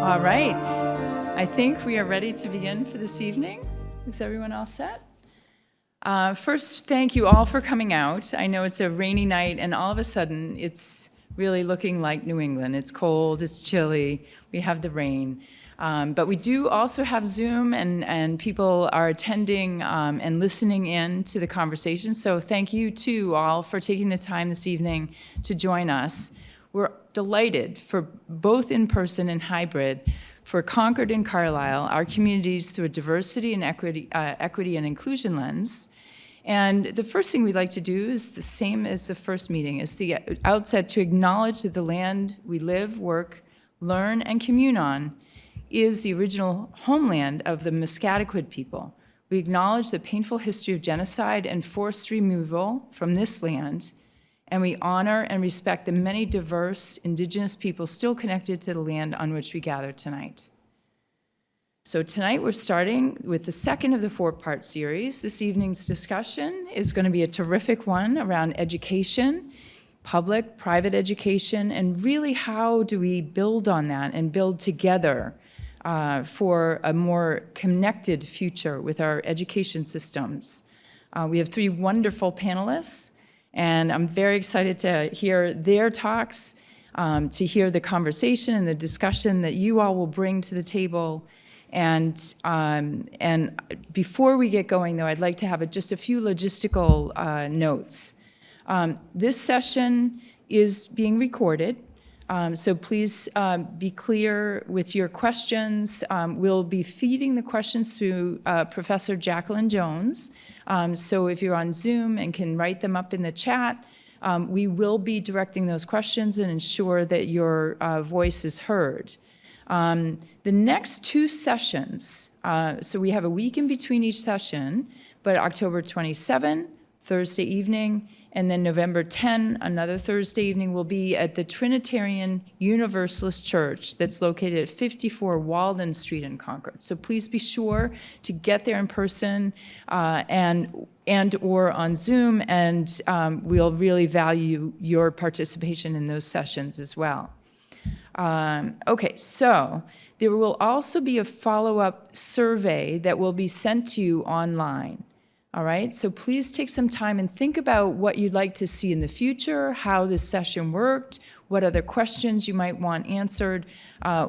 All right. I think we are ready to begin for this evening. Is everyone all set? First, thank you all for coming out. I know it's a rainy night, and all of a sudden, it's really looking like New England. It's cold, it's chilly, we have the rain. But we do also have Zoom, and people are attending and listening in to the conversation. So thank you, too, all, for taking the time this evening to join us. We're delighted for both in-person and hybrid for Concord and Carlisle, our communities through a diversity and equity and inclusion lens. And the first thing we'd like to do is the same as the first meeting, is the outset to acknowledge that the land we live, work, learn, and commune on is the original homeland of the Muscataquid people. We acknowledge the painful history of genocide and forced removal from this land, and we honor and respect the many diverse Indigenous people still connected to the land on which we gather tonight. So tonight we're starting with the second of the four-part series. This evening's discussion is going to be a terrific one around education, public, private education, and really how do we build on that and build together for a more connected future with our education systems. We have three wonderful panelists, and I'm very excited to hear their talks, to hear the conversation and the discussion that you all will bring to the table. And before we get going, though, I'd like to have just a few logistical notes. This session is being recorded, so please be clear with your questions. We'll be feeding the questions through Professor Jacqueline Jones. So if you're on Zoom and can write them up in the chat, we will be directing those questions and ensure that your voice is heard. The next two sessions, so we have a week in between each session, but October 27, Thursday evening, and then November 10, another Thursday evening, will be at the Trinitarian Universalist Church that's located at 54 Walden Street in Concord. So please be sure to get there in person and or on Zoom, and we'll really value your participation in those sessions as well. Okay, so there will also be a follow-up survey that will be sent to you online. All right, so please take some time and think about what you'd like to see in the future, how this session worked, what other questions you might want answered.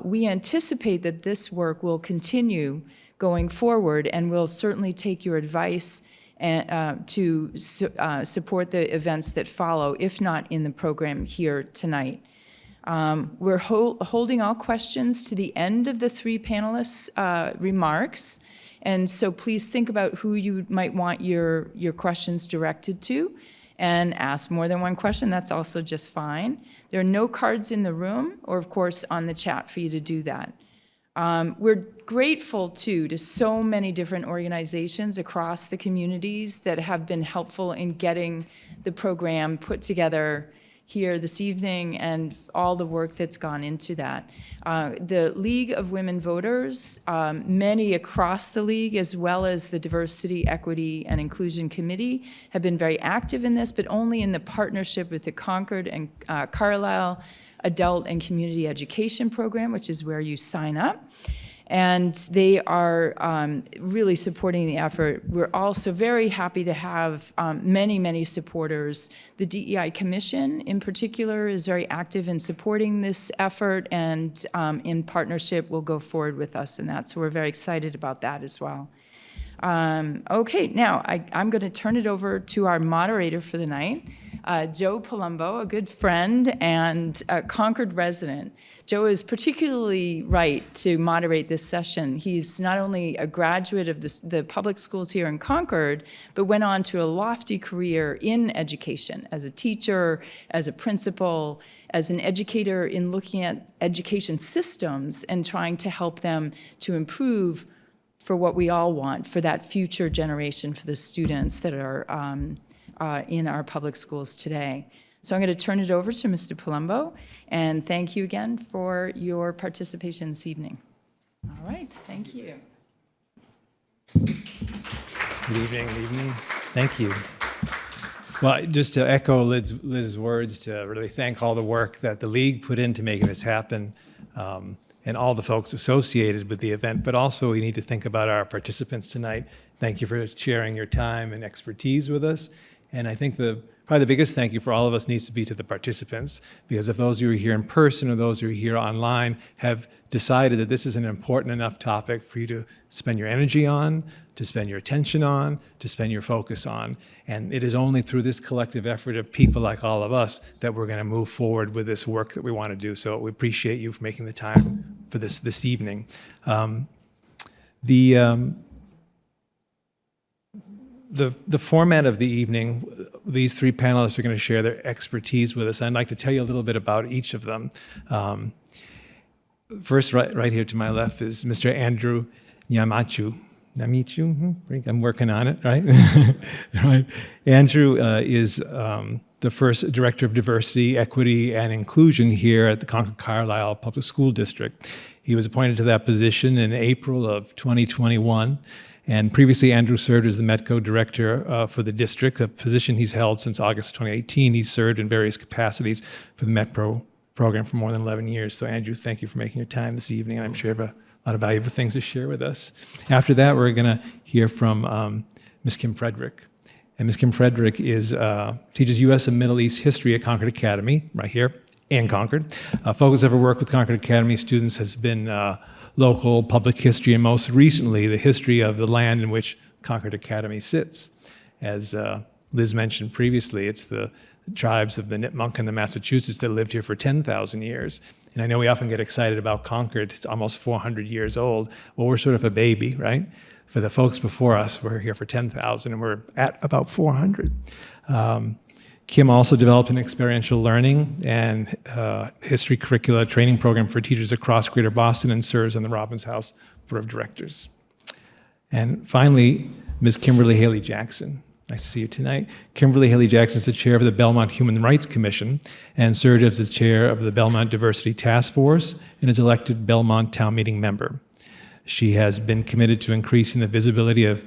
We anticipate that this work will continue going forward, and we'll certainly take your advice to support the events that follow, if not in the program here tonight. We're holding all questions to the end of the three panelists' remarks. And so please think about who you might want your questions directed to, and ask more than one question. That's also just fine. There are no cards in the room or, of course, on the chat for you to do that. We're grateful, too, to so many different organizations across the communities that have been helpful in getting the program put together here this evening, and all the work that's gone into that. The League of Women Voters, many across the league, as well as the Diversity, Equity, and Inclusion Committee, have been very active in this, but only in the partnership with the Concord and Carlisle Adult and Community Education Program, which is where you sign up. And they are really supporting the effort. We're also very happy to have many, many supporters. The DEI Commission, in particular, is very active in supporting this effort, and in partnership will go forward with us in that. So we're very excited about that as well. Okay, now I'm going to turn it over to our moderator for the night, Joe Palumbo, a good friend and a Concord resident. Joe is particularly right to moderate this session. He's not only a graduate of the public schools here in Concord, but went on to a lofty career in education as a teacher, as a principal, as an educator in looking at education systems and trying to help them to improve for what we all want, for that future generation, for the students that are in our public schools today. So I'm going to turn it over to Mr. Palumbo, and thank you again for your participation this evening. All right, thank you. Good evening, Thank you. Well, just to echo Liz's words, to really thank all the work that the League put into making this happen. and all the folks associated with the event, but also we need to think about our participants tonight. Thank you for sharing your time and expertise with us. And I think probably the biggest thank you for all of us needs to be to the participants, because if those who are here in person or those who are here online have decided that this is an important enough topic for you to spend your energy on, to spend your attention on, to spend your focus on. And it is only through this collective effort of people like all of us that we're going to move forward with this work that we want to do. So we appreciate you for making the time for this evening. The format of the evening, these three panelists are going to share their expertise with us. I'd like to tell you a little bit about each of them. First, right here to my left is Mr. Andrew Nyamekye. I'm working on it, right? Right. Andrew is the first Director of Diversity, Equity, and Inclusion here at the Concord Carlisle Public School District. He was appointed to that position in April of 2021. And previously, Andrew served as the METCO Director for the district, a position he's held since August 2018. He's served in various capacities for the METPRO program for more than 11 years. So Andrew, thank you for making your time this evening. I'm sure you have a lot of valuable things to share with us. After that, we're going to hear from Ms. Kim Frederick. And Ms. Kim Frederick teaches U.S. and Middle East history at Concord Academy, right here in Concord. Focus of her work with Concord Academy students has been local public history, and most recently, the history of the land in which Concord Academy sits. As Liz mentioned previously, it's the tribes of the Nipmuc and the Massachusetts that lived here for 10,000 years. And I know we often get excited about Concord. It's almost 400 years old. Well, we're sort of a baby, right? For the folks before us, we're here for 10,000, and we're at about 400. Kim also developed an experiential learning and history curricula training program for teachers across Greater Boston and serves on the Robbins House Board of Directors. And finally, Ms. Kimberly Haley-Jackson. Nice to see you tonight. Kimberly Haley-Jackson is the chair of the Belmont Human Rights Commission and served as the chair of the Belmont Diversity Task Force and is elected Belmont Town Meeting member. She has been committed to increasing the visibility of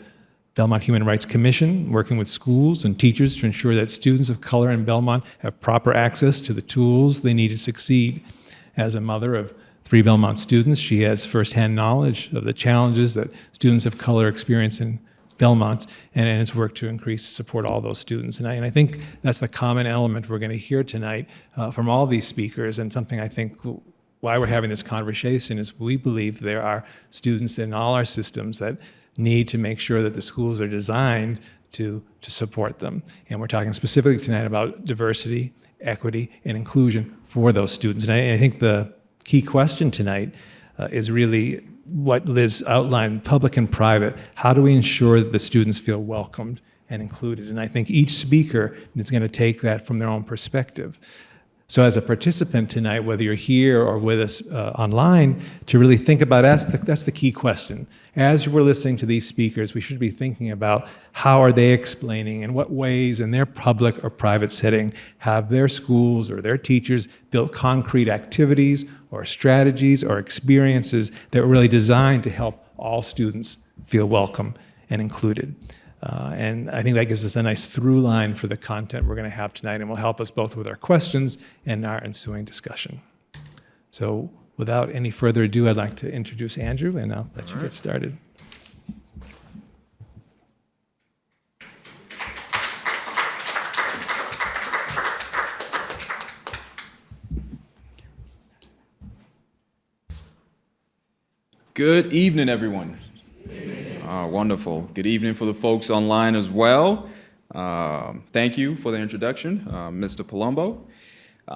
Belmont Human Rights Commission, working with schools and teachers to ensure that students of color in Belmont have proper access to the tools they need to succeed. As a mother of 3 Belmont students, she has firsthand knowledge of the challenges that students of color experience in Belmont, and has worked to increase support all those students. And I think that's the common element we're going to hear tonight from all these speakers, and something I think why we're having this conversation is we believe there are students in all our systems that need to make sure that the schools are designed to support them. And we're talking specifically tonight about diversity, equity, and inclusion for those students. And I think the key question tonight is really what Liz outlined, public and private. How do we ensure that the students feel welcomed and included? And I think each speaker is going to take that from their own perspective. So as a participant tonight, whether you're here or with us online, to really think about that's the key question. As we're listening to these speakers, we should be thinking about how are they explaining, in what ways in their public or private setting have their schools or their teachers built concrete activities or strategies or experiences that were really designed to help all students feel welcome and included. And I think that gives us a nice through line for the content we're going to have tonight, and will help us both with our questions and our ensuing discussion. So without any further ado, I'd like to introduce Andrew, and I'll let you get started. Good evening, everyone. Wonderful. Good evening for the folks online as well. Thank you for the introduction, Mr. Palumbo.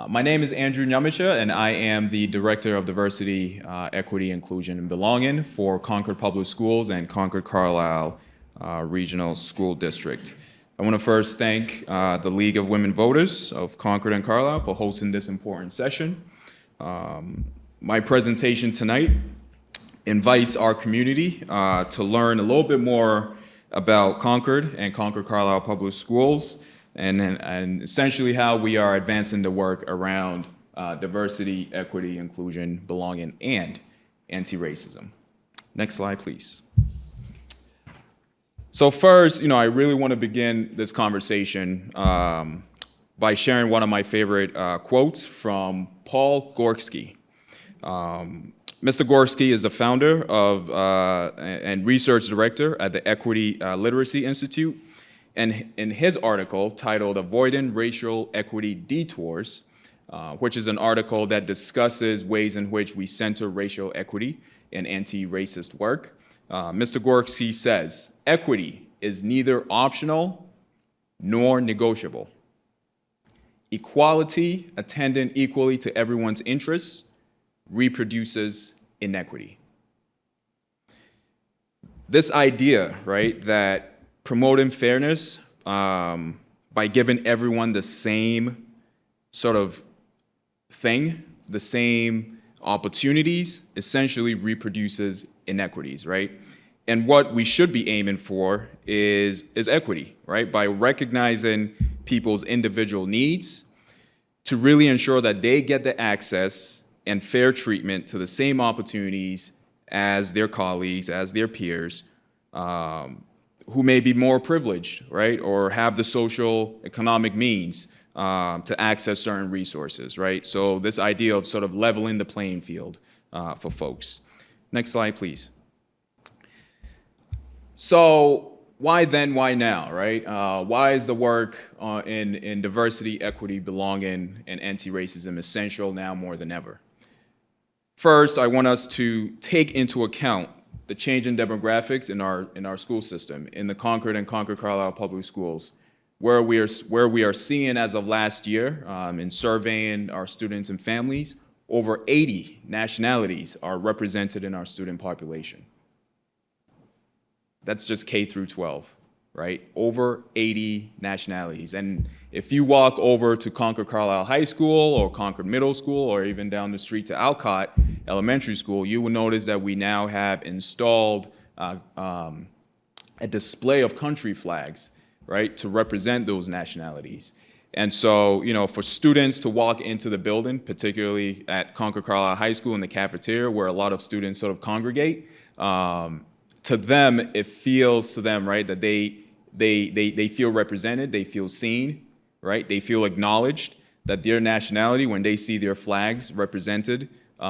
My name is Andrew Nyamekye, and I am the Director of Diversity, Equity, Inclusion, and Belonging for Concord Public Schools and Concord Carlisle Regional School District. I want to first thank the League of Women Voters of Concord and Carlisle for hosting this important session. My presentation tonight invites our community to learn a little bit more about Concord and Concord Carlisle Public Schools, and essentially how we are advancing the work around diversity, equity, inclusion, belonging, and anti-racism. Next slide, please. So first, I really want to begin this conversation by sharing one of my favorite quotes from Paul Gorski. Mr. Gorski is the founder of and research director at the Equity Literacy Institute. And in his article titled Avoiding Racial Equity Detours, which is an article that discusses ways in which we center racial equity in anti-racist work, Mr. Gorski says, equity is neither optional nor negotiable. Equality, attending equally to everyone's interests, reproduces inequity. This idea, right, that promoting fairness by giving everyone the same sort of thing, the same opportunities, essentially reproduces inequities, right? And what we should be aiming for is equity, right? By recognizing people's individual needs to really ensure that they get the access and fair treatment to the same opportunities as their colleagues, as their peers, who may be more privileged, right, or have the social economic means to access certain resources, right? So this idea of sort of leveling the playing field for folks. Next slide, please. So why then, why now, right? Why is the work in diversity, equity, belonging, and anti-racism essential now more than ever? First, I want us to take into account the change in demographics in our school system, in the Concord and Concord Carlisle public schools, where we are seeing as of last year, in surveying our students and families, over 80 nationalities are represented in our student population. That's just K through 12, right? Over 80 nationalities. And if you walk over to Concord Carlisle High School or Concord Middle School or even down the street to Alcott Elementary School, you will notice that we now have installed a display of country flags, right, to represent those nationalities. And so, you know, for students to walk into the building, particularly at Concord Carlisle High School in the cafeteria where a lot of students sort of congregate, to them, it feels to them, right, that they feel represented, they feel seen, right, they feel acknowledged, that their nationality, when they see their flags represented, you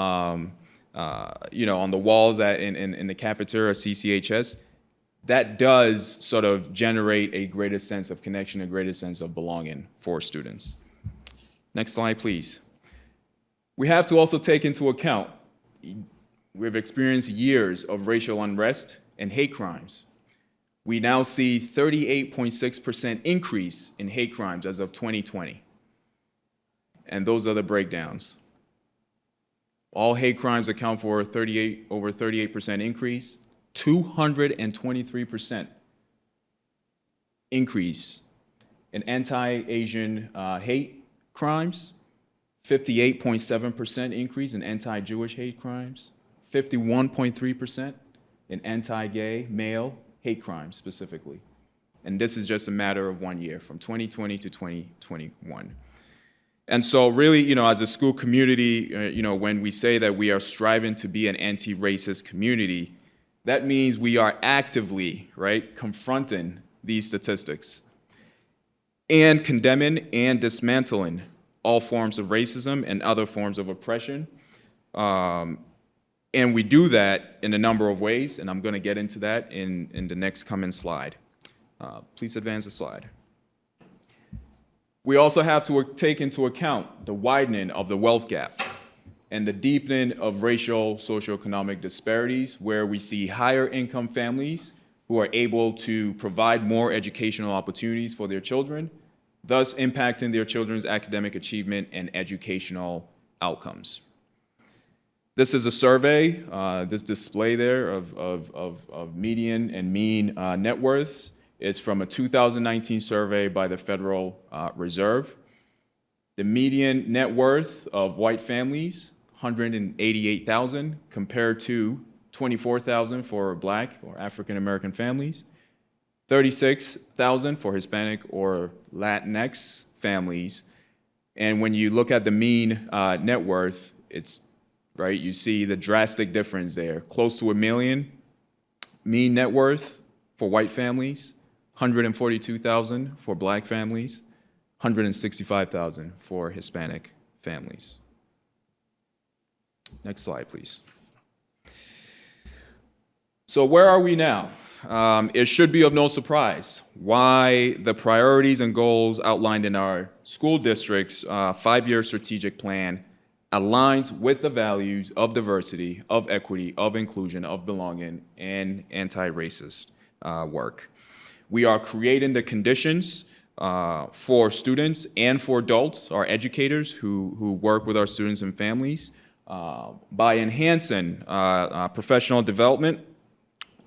know, on the walls in the cafeteria, CCHS, that does sort of generate a greater sense of connection, a greater sense of belonging for students. Next slide, please. We have to also take into account, we've experienced years of racial unrest and hate crimes. We now see 38.6% increase in hate crimes as of 2020. And those are the breakdowns. All hate crimes account for over 38% increase, 223% increase in anti-Asian hate crimes, 58.7% increase in anti-Jewish hate crimes, 51.3% in anti-gay male hate crimes specifically. And this is just a matter of 1 year, from 2020 to 2021. And so really, you know, as a school community, you know, when we say that we are striving to be an anti-racist community, that means we are actively, right, confronting these statistics and condemning and dismantling all forms of racism and other forms of oppression. And we do that in a number of ways, and I'm going to get into that in the next coming slide. Please advance the slide. We also have to take into account the widening of the wealth gap and the deepening of racial socioeconomic disparities, where we see higher income families who are able to provide more educational opportunities for their children, thus impacting their children's academic achievement and educational outcomes. This is a survey, this display there of median and mean net worths. It's from a 2019 survey by the Federal Reserve. The median net worth of white families, $188,000, compared to $24,000 for Black or African American families, $36,000 for Hispanic or Latinx families. And when you look at the mean net worth, it's right, you see the drastic difference there. Close to $1 million mean net worth for white families, $142,000 for Black families, $165,000 for Hispanic families. Next slide, please. So where are we now? It should be of no surprise why the priorities and goals outlined in our school district's 5-year strategic plan aligns with the values of diversity, of equity, of inclusion, of belonging, and anti-racist work. We are creating the conditions for students and for adults, our educators who work with our students and families, by enhancing professional development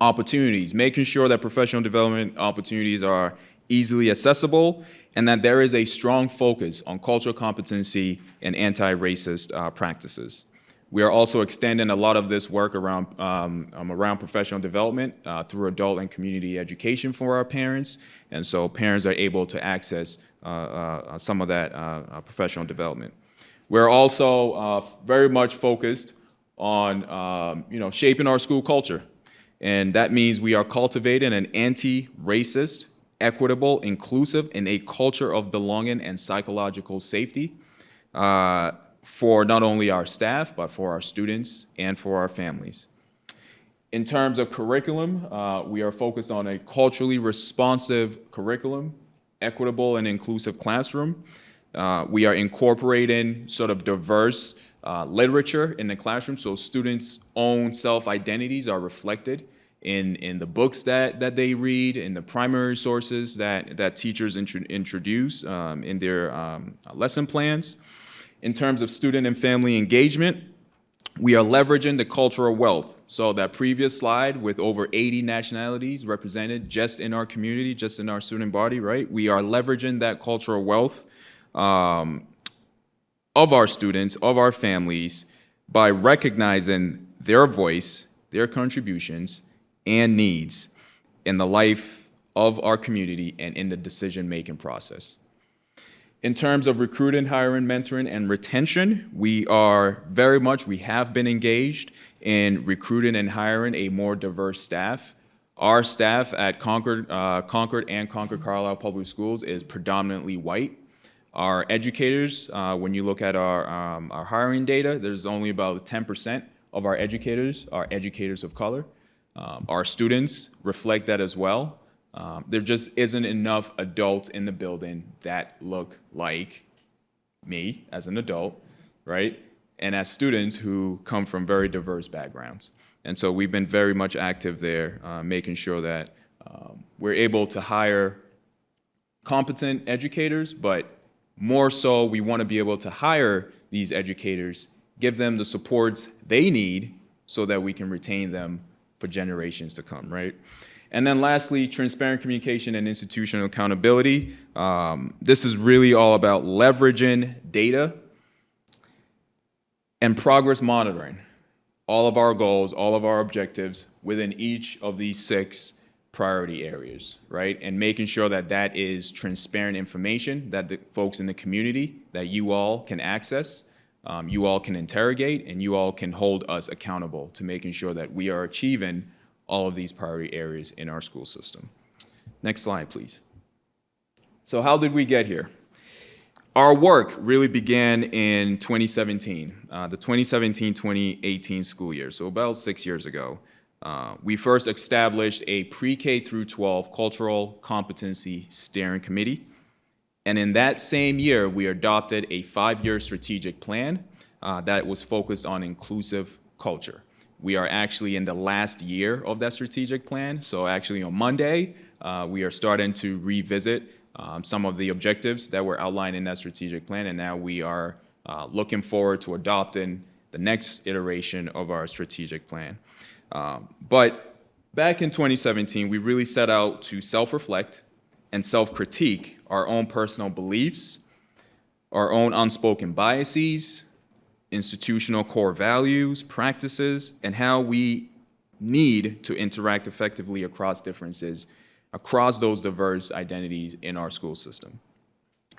opportunities, making sure that professional development opportunities are easily accessible, and that there is a strong focus on cultural competency and anti-racist practices. We are also extending a lot of this work around professional development through adult and community education for our parents, and so parents are able to access some of that professional development. We're also very much focused on shaping our school culture, and that means we are cultivating an anti-racist, equitable, inclusive, and a culture of belonging and psychological safety for not only our staff, but for our students and for our families. In terms of curriculum, we are focused on a culturally responsive curriculum, equitable and inclusive classroom. We are incorporating sort of diverse literature in the classroom, so students' own self-identities are reflected in the books that they read, in the primary sources that teachers introduce in their lesson plans. In terms of student and family engagement, we are leveraging the cultural wealth. So that previous slide with over 80 nationalities represented just in our community, just in our student body, right? We are leveraging that cultural wealth of our students, of our families, by recognizing their voice, their contributions, and needs in the life of our community and in the decision-making process. In terms of recruiting, hiring, mentoring, and retention, we have been engaged in recruiting and hiring a more diverse staff. Our staff at Concord and Concord Carlisle Public Schools is predominantly white. Our educators, when you look at our hiring data, there's only about 10% of our educators are educators of color. Our students reflect that as well. There just isn't enough adults in the building that look like me as an adult, right? And as students who come from very diverse backgrounds. And so we've been very much active there, making sure that we're able to hire competent educators, but more so we want to be able to hire these educators, give them the supports they need so that we can retain them for generations to come, right? And then lastly, transparent communication and institutional accountability. This is really all about leveraging data and progress monitoring all of our goals, all of our objectives within each of these 6 priority areas, right? And making sure that that is transparent information that the folks in the community, that you all can access, you all can interrogate, and you all can hold us accountable to making sure that we are achieving all of these priority areas in our school system. Next slide, please. So how did we get here? Our work really began in 2017, the 2017-2018 school year, so about 6 years ago. We first established a pre-K through 12 cultural competency steering committee. And in that same year, we adopted a 5-year strategic plan that was focused on inclusive culture. We are actually in the last year of that strategic plan. So actually on Monday, we are starting to revisit some of the objectives that were outlined in that strategic plan. And now we are looking forward to adopting the next iteration of our strategic plan. But back in 2017, we really set out to self-reflect and self-critique our own personal beliefs, our own unspoken biases, institutional core values, practices, and how we need to interact effectively across differences, across those diverse identities in our school system.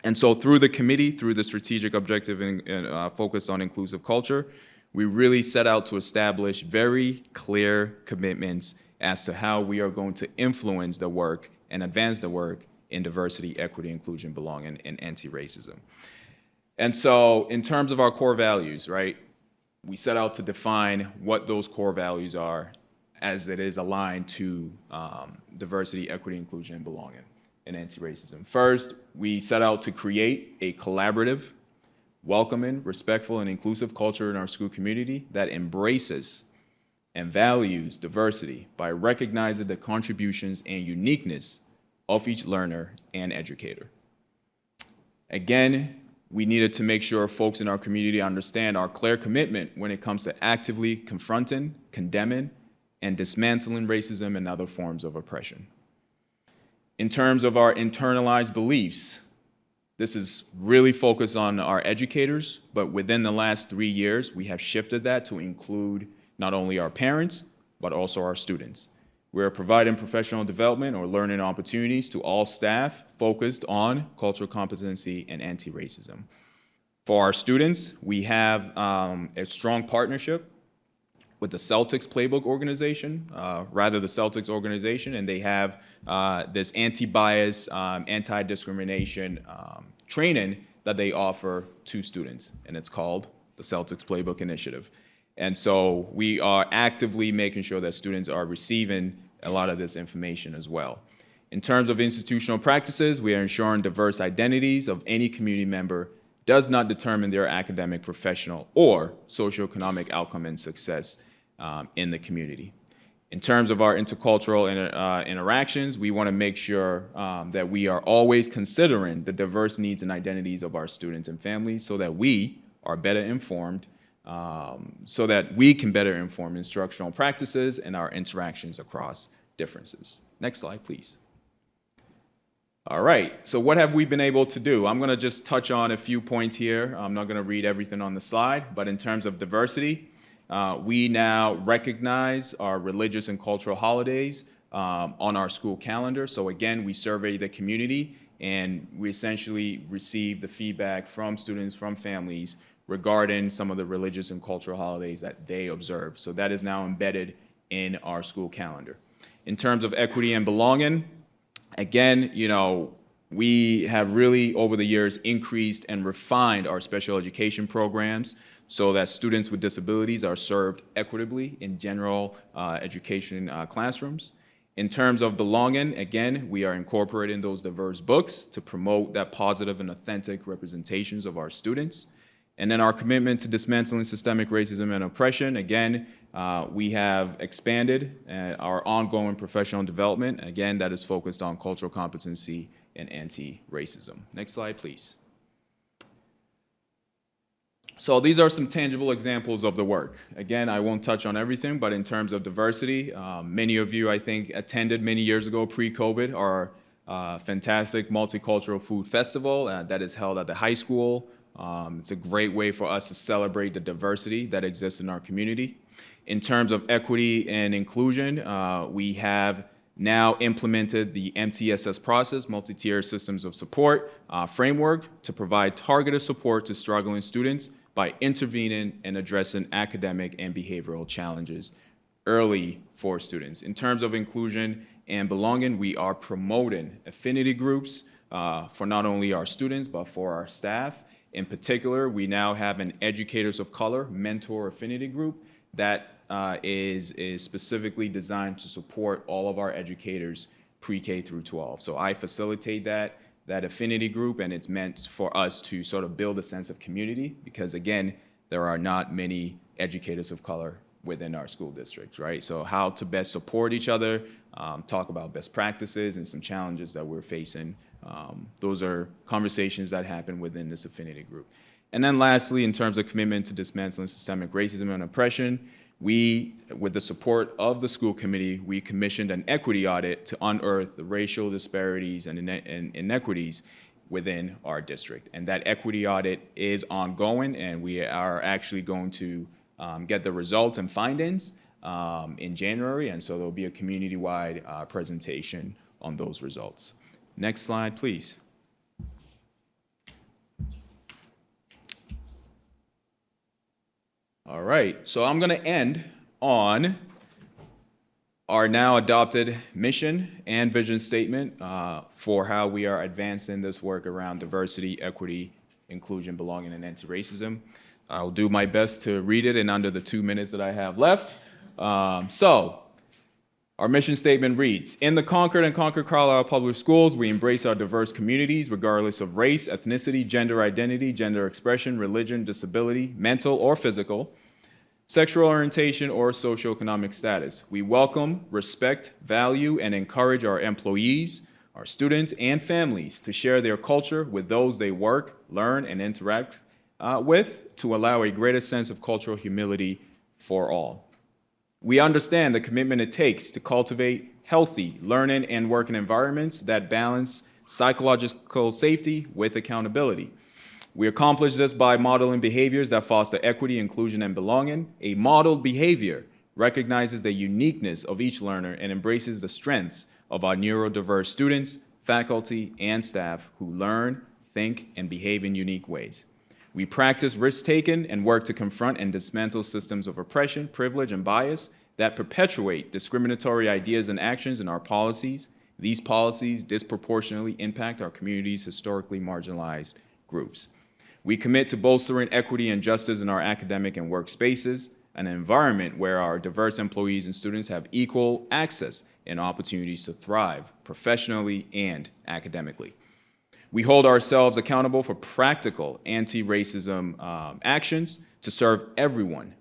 And so through the committee, through the strategic objective and focus on inclusive culture, we really set out to establish very clear commitments as to how we are going to influence the work and advance the work in diversity, equity, inclusion, belonging, and anti-racism. And so in terms of our core values, right, we set out to define what those core values are, as it is aligned to diversity, equity, inclusion, and belonging, and anti-racism. First, we set out to create a collaborative, welcoming, respectful, and inclusive culture in our school community that embraces and values diversity by recognizing the contributions and uniqueness of each learner and educator. Again, we needed to make sure folks in our community understand our clear commitment when it comes to actively confronting, condemning, and dismantling racism and other forms of oppression. In terms of our internalized beliefs, this is really focused on our educators, but within the last 3 years, we have shifted that to include not only our parents, but also our students. We're providing professional development or learning opportunities to all staff focused on cultural competency and anti-racism. For our students, we have a strong partnership with the Celtics Playbook organization, the Celtics organization, and they have this anti-bias, anti-discrimination training that they offer to students, and it's called the Celtics Playbook Initiative. And so we are actively making sure that students are receiving a lot of this information as well. In terms of institutional practices, we are ensuring diverse identities of any community member does not determine their academic, professional, or socioeconomic outcome and success in the community. In terms of our intercultural interactions, we want to make sure that we are always considering the diverse needs and identities of our students and families so that we are better informed, so that we can better inform instructional practices and our interactions across differences. Next slide, please. All right, so what have we been able to do? I'm going to just touch on a few points here. I'm not going to read everything on the slide, but in terms of diversity, we now recognize our religious and cultural holidays on our school calendar. So again, we survey the community and we essentially receive the feedback from students, from families, regarding some of the religious and cultural holidays that they observe. So that is now embedded in our school calendar. In terms of equity and belonging, again, we have really over the years increased and refined our special education programs so that students with disabilities are served equitably in general education classrooms. In terms of belonging, again, we are incorporating those diverse books to promote that positive and authentic representations of our students. And then our commitment to dismantling systemic racism and oppression, again, we have expanded our ongoing professional development, again, that is focused on cultural competency and anti-racism. Next slide, please. So these are some tangible examples of the work. Again, I won't touch on everything, but in terms of diversity, many of you, I think, attended many years ago, pre-COVID, our fantastic multicultural food festival that is held at the high school. It's a great way for us to celebrate the diversity that exists in our community. In terms of equity and inclusion, we have now implemented the MTSS process, multi-tier systems of support framework, to provide targeted support to struggling students by intervening and addressing academic and behavioral challenges early for students. In terms of inclusion and belonging, we are promoting affinity groups for not only our students, but for our staff. In particular, we now have an Educators of Color mentor affinity group that is specifically designed to support all of our educators pre-K through 12. So I facilitate that affinity group, and it's meant for us to sort of build a sense of community because, again, there are not many educators of color within our school district, right? So how to best support each other, talk about best practices and some challenges that we're facing. Those are conversations that happen within this affinity group. And then lastly, in terms of commitment to dismantling systemic racism and oppression, we, with the support of the school committee, we commissioned an equity audit to unearth the racial disparities and inequities within our district. And that equity audit is ongoing, and we are actually going to get the results and findings in January, and so there'll be a community-wide presentation on those results. Next slide, please. All right, so I'm going to end on our now adopted mission and vision statement for how we are advancing this work around diversity, equity, inclusion, belonging, and anti-racism. I'll do my best to read it in under the 2 minutes that I have left. So, Our mission statement reads, in the Concord and Concord Carlisle Public Schools, we embrace our diverse communities regardless of race, ethnicity, gender identity, gender expression, religion, disability, mental or physical, sexual orientation, or socioeconomic status. We welcome, respect, value, and encourage our employees, our students, and families to share their culture with those they work, learn, and interact with to allow a greater sense of cultural humility for all. We understand the commitment it takes to cultivate healthy learning and working environments that balance psychological safety with accountability. We accomplish this by modeling behaviors that foster equity, inclusion, and belonging. A modeled behavior recognizes the uniqueness of each learner and embraces the strengths of our neurodiverse students, faculty, and staff who learn, think, and behave in unique ways. We practice risk-taking and work to confront and dismantle systems of oppression, privilege, and bias that perpetuate discriminatory ideas and actions in our policies. These policies disproportionately impact our community's historically marginalized groups. We commit to bolstering equity and justice in our academic and work spaces, an environment where our diverse employees and students have equal access and opportunities to thrive professionally and academically. We hold ourselves accountable for practical anti-racism actions to serve everyone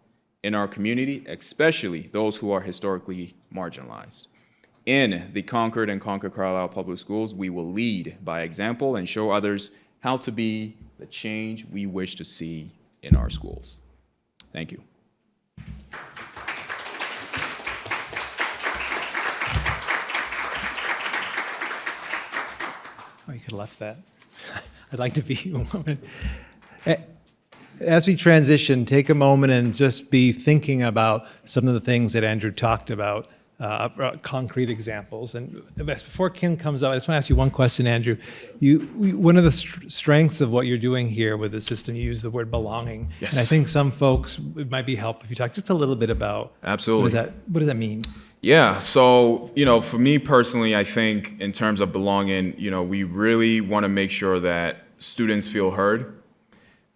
in our community, especially those who are historically marginalized. In the Concord and Concord Carlisle Public Schools, we will lead by example and show others how to be the change we wish to see in our schools. Thank you. Oh, you could have left that. I'd like to be a woman. As we transition, take a moment and just be thinking about some of the things that Andrew talked about, concrete examples. And before Kim comes up, I just want to ask you one question, Andrew. One of the strengths of what you're doing here with the system, you use the word belonging. Yes. And I think some folks, it might be helpful if you talk just a little bit about Absolutely. What does that mean? Yeah, so, for me personally, I think in terms of belonging, we really want to make sure that students feel heard,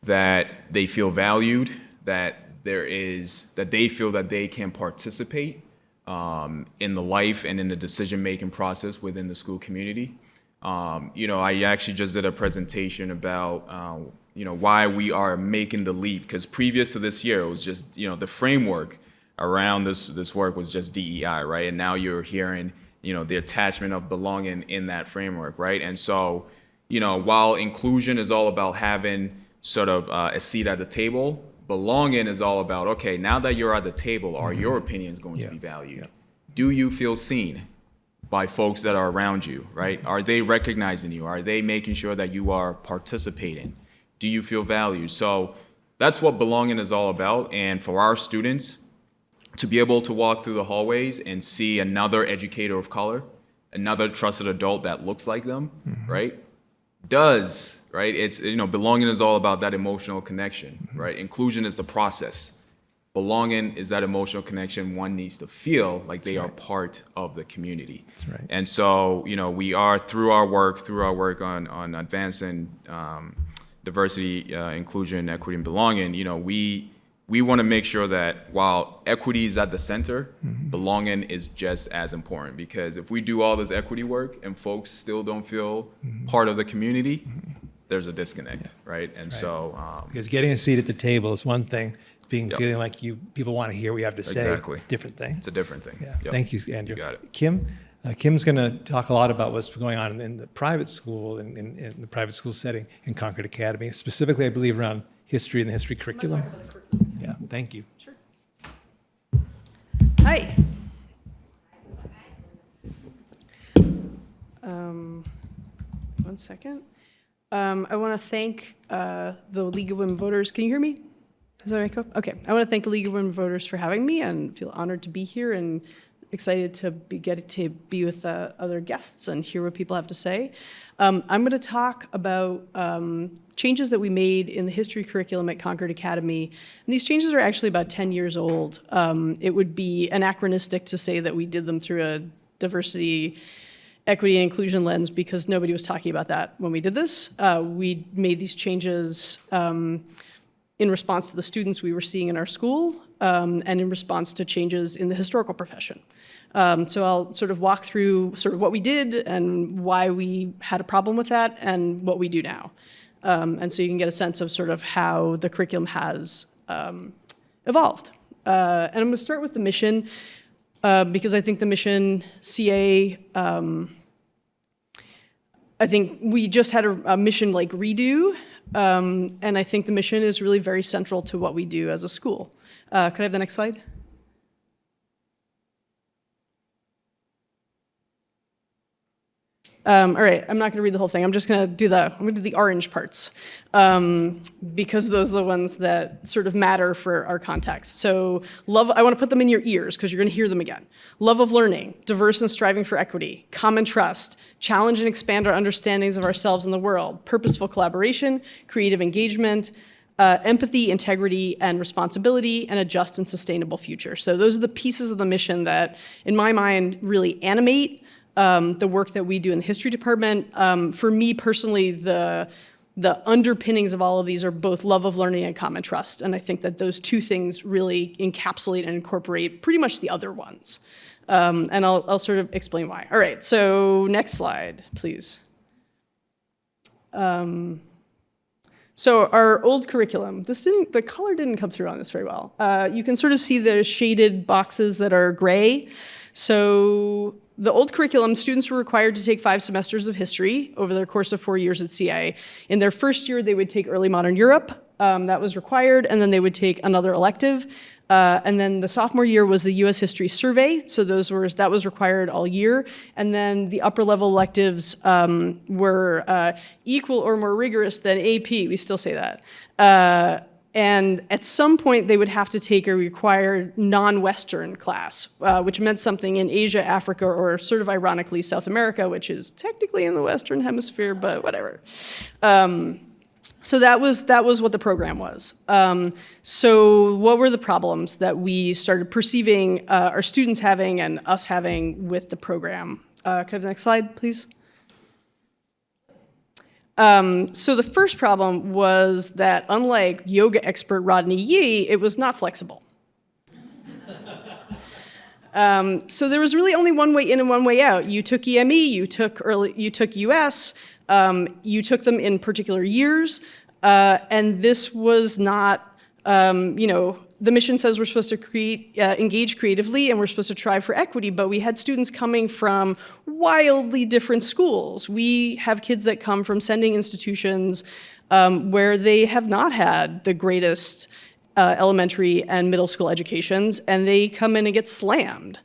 that they feel valued, that they feel that they can participate in the life and in the decision-making process within the school community. I actually just did a presentation about, why we are making the leap, because previous to this year, it was just, the framework around this work was just DEI, right? And now you're hearing, the attachment of belonging in that framework, right? And so, while inclusion is all about having sort of a seat at the table, belonging is all about, okay, now that you're at the table, are your opinions going to be valued? Do you feel seen by folks that are around you, right? Are they recognizing you? Are they making sure that you are participating? Do you feel valued? So that's what belonging is all about. And for our students to be able to walk through the hallways and see another educator of color, another trusted adult that looks like them, right? Right? It's, belonging is all about that emotional connection, right? Inclusion is the process. Belonging is that emotional connection one needs to feel like they are part of the community. That's right. And so, we are, through our work on advancing diversity, inclusion, equity, and belonging, we want to make sure that while equity is at the center, belonging is just as important. Because if we do all this equity work and folks still don't feel part of the community, there's a disconnect, right? And so, because getting a seat at the table is one thing. Feeling like people want to hear what you have to say. Exactly. Different thing. It's a different thing. Yeah. Yep. Thank you, Andrew. You got it. Kim's going to talk a lot about what's going on in the private school, in the private school setting in Concord Academy, specifically, I believe, around history and the history curriculum. Yeah, thank you. Sure. Hi. One second. I want to thank the League of Women Voters. Can you hear me? Is that right, okay. I want to thank the League of Women Voters for having me and feel honored to be here and excited to get to be with other guests and hear what people have to say. I'm going to talk about changes that we made in the history curriculum at Concord Academy. And these changes are actually about 10 years old. It would be anachronistic to say that we did them through a diversity, equity, and inclusion lens because nobody was talking about that when we did this. We made these changes in response to the students we were seeing in our school. and in response to changes in the historical profession. So I'll sort of walk through sort of what we did and why we had a problem with that and what we do now. And so you can get a sense of sort of how the curriculum has evolved. And I'm going to start with the mission because I think the mission CA, I think we just had a mission like redo, and I think the mission is really very central to what we do as a school. Could I have the next slide? All right, I'm not going to read the whole thing. I'm just going to do the orange parts because those are the ones that sort of matter for our context. So love, I want to put them in your ears because you're going to hear them again. Love of learning, diverse and striving for equity, common trust, challenge and expand our understandings of ourselves and the world, purposeful collaboration, creative engagement, empathy, integrity, and responsibility, and a just and sustainable future. So those are the pieces of the mission that, in my mind, really animate the work that we do in the history department. For me personally, the underpinnings of all of these are both love of learning and common trust. And I think that those two things really encapsulate and incorporate pretty much the other ones. And I'll sort of explain why. All right, so next slide, please. So our old curriculum, the color didn't come through on this very well. You can sort of see the shaded boxes that are gray. So the old curriculum, students were required to take 5 semesters of history over the course of 4 years at CIA. In their first year, they would take early modern Europe. That was required, and then they would take another elective. And then the sophomore year was the U.S. History Survey, so that was required all year. And then the upper level electives were equal or more rigorous than AP, we still say that. And at some point, they would have to take a required non-Western class, which meant something in Asia, Africa, or sort of ironically, South America, which is technically in the Western Hemisphere, but whatever. So that was what the program was. So what were the problems that we started perceiving our students having and us having with the program? Could I have the next slide, please? So the first problem was that unlike yoga expert Rodney Yee, it was not flexible. So there was really only one way in and one way out. You took EME, you took US, you took them in particular years, and this was not, the mission says we're supposed to engage creatively and we're supposed to try for equity, but we had students coming from wildly different schools. We have kids that come from sending institutions where they have not had the greatest elementary and middle school educations, and they come in and get slammed.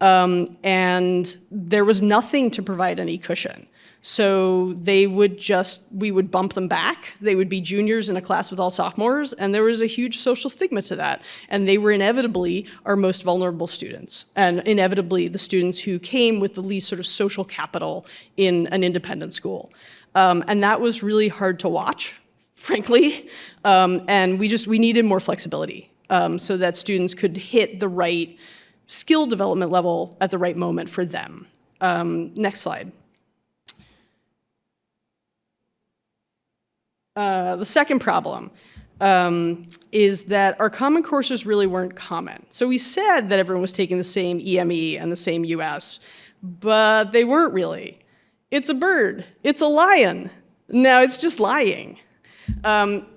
And there was nothing to provide any cushion. So we would bump them back. They would be juniors in a class with all sophomores, and there was a huge social stigma to that. And they were inevitably our most vulnerable students, and inevitably the students who came with the least sort of social capital in an independent school. And that was really hard to watch, frankly. And we needed more flexibility so that students could hit the right skill development level at the right moment for them. Next slide. The second problem is that our common courses really weren't common. So we said that everyone was taking the same EME and the same US, but they weren't really. It's a bird. It's a lion. Now it's just lying.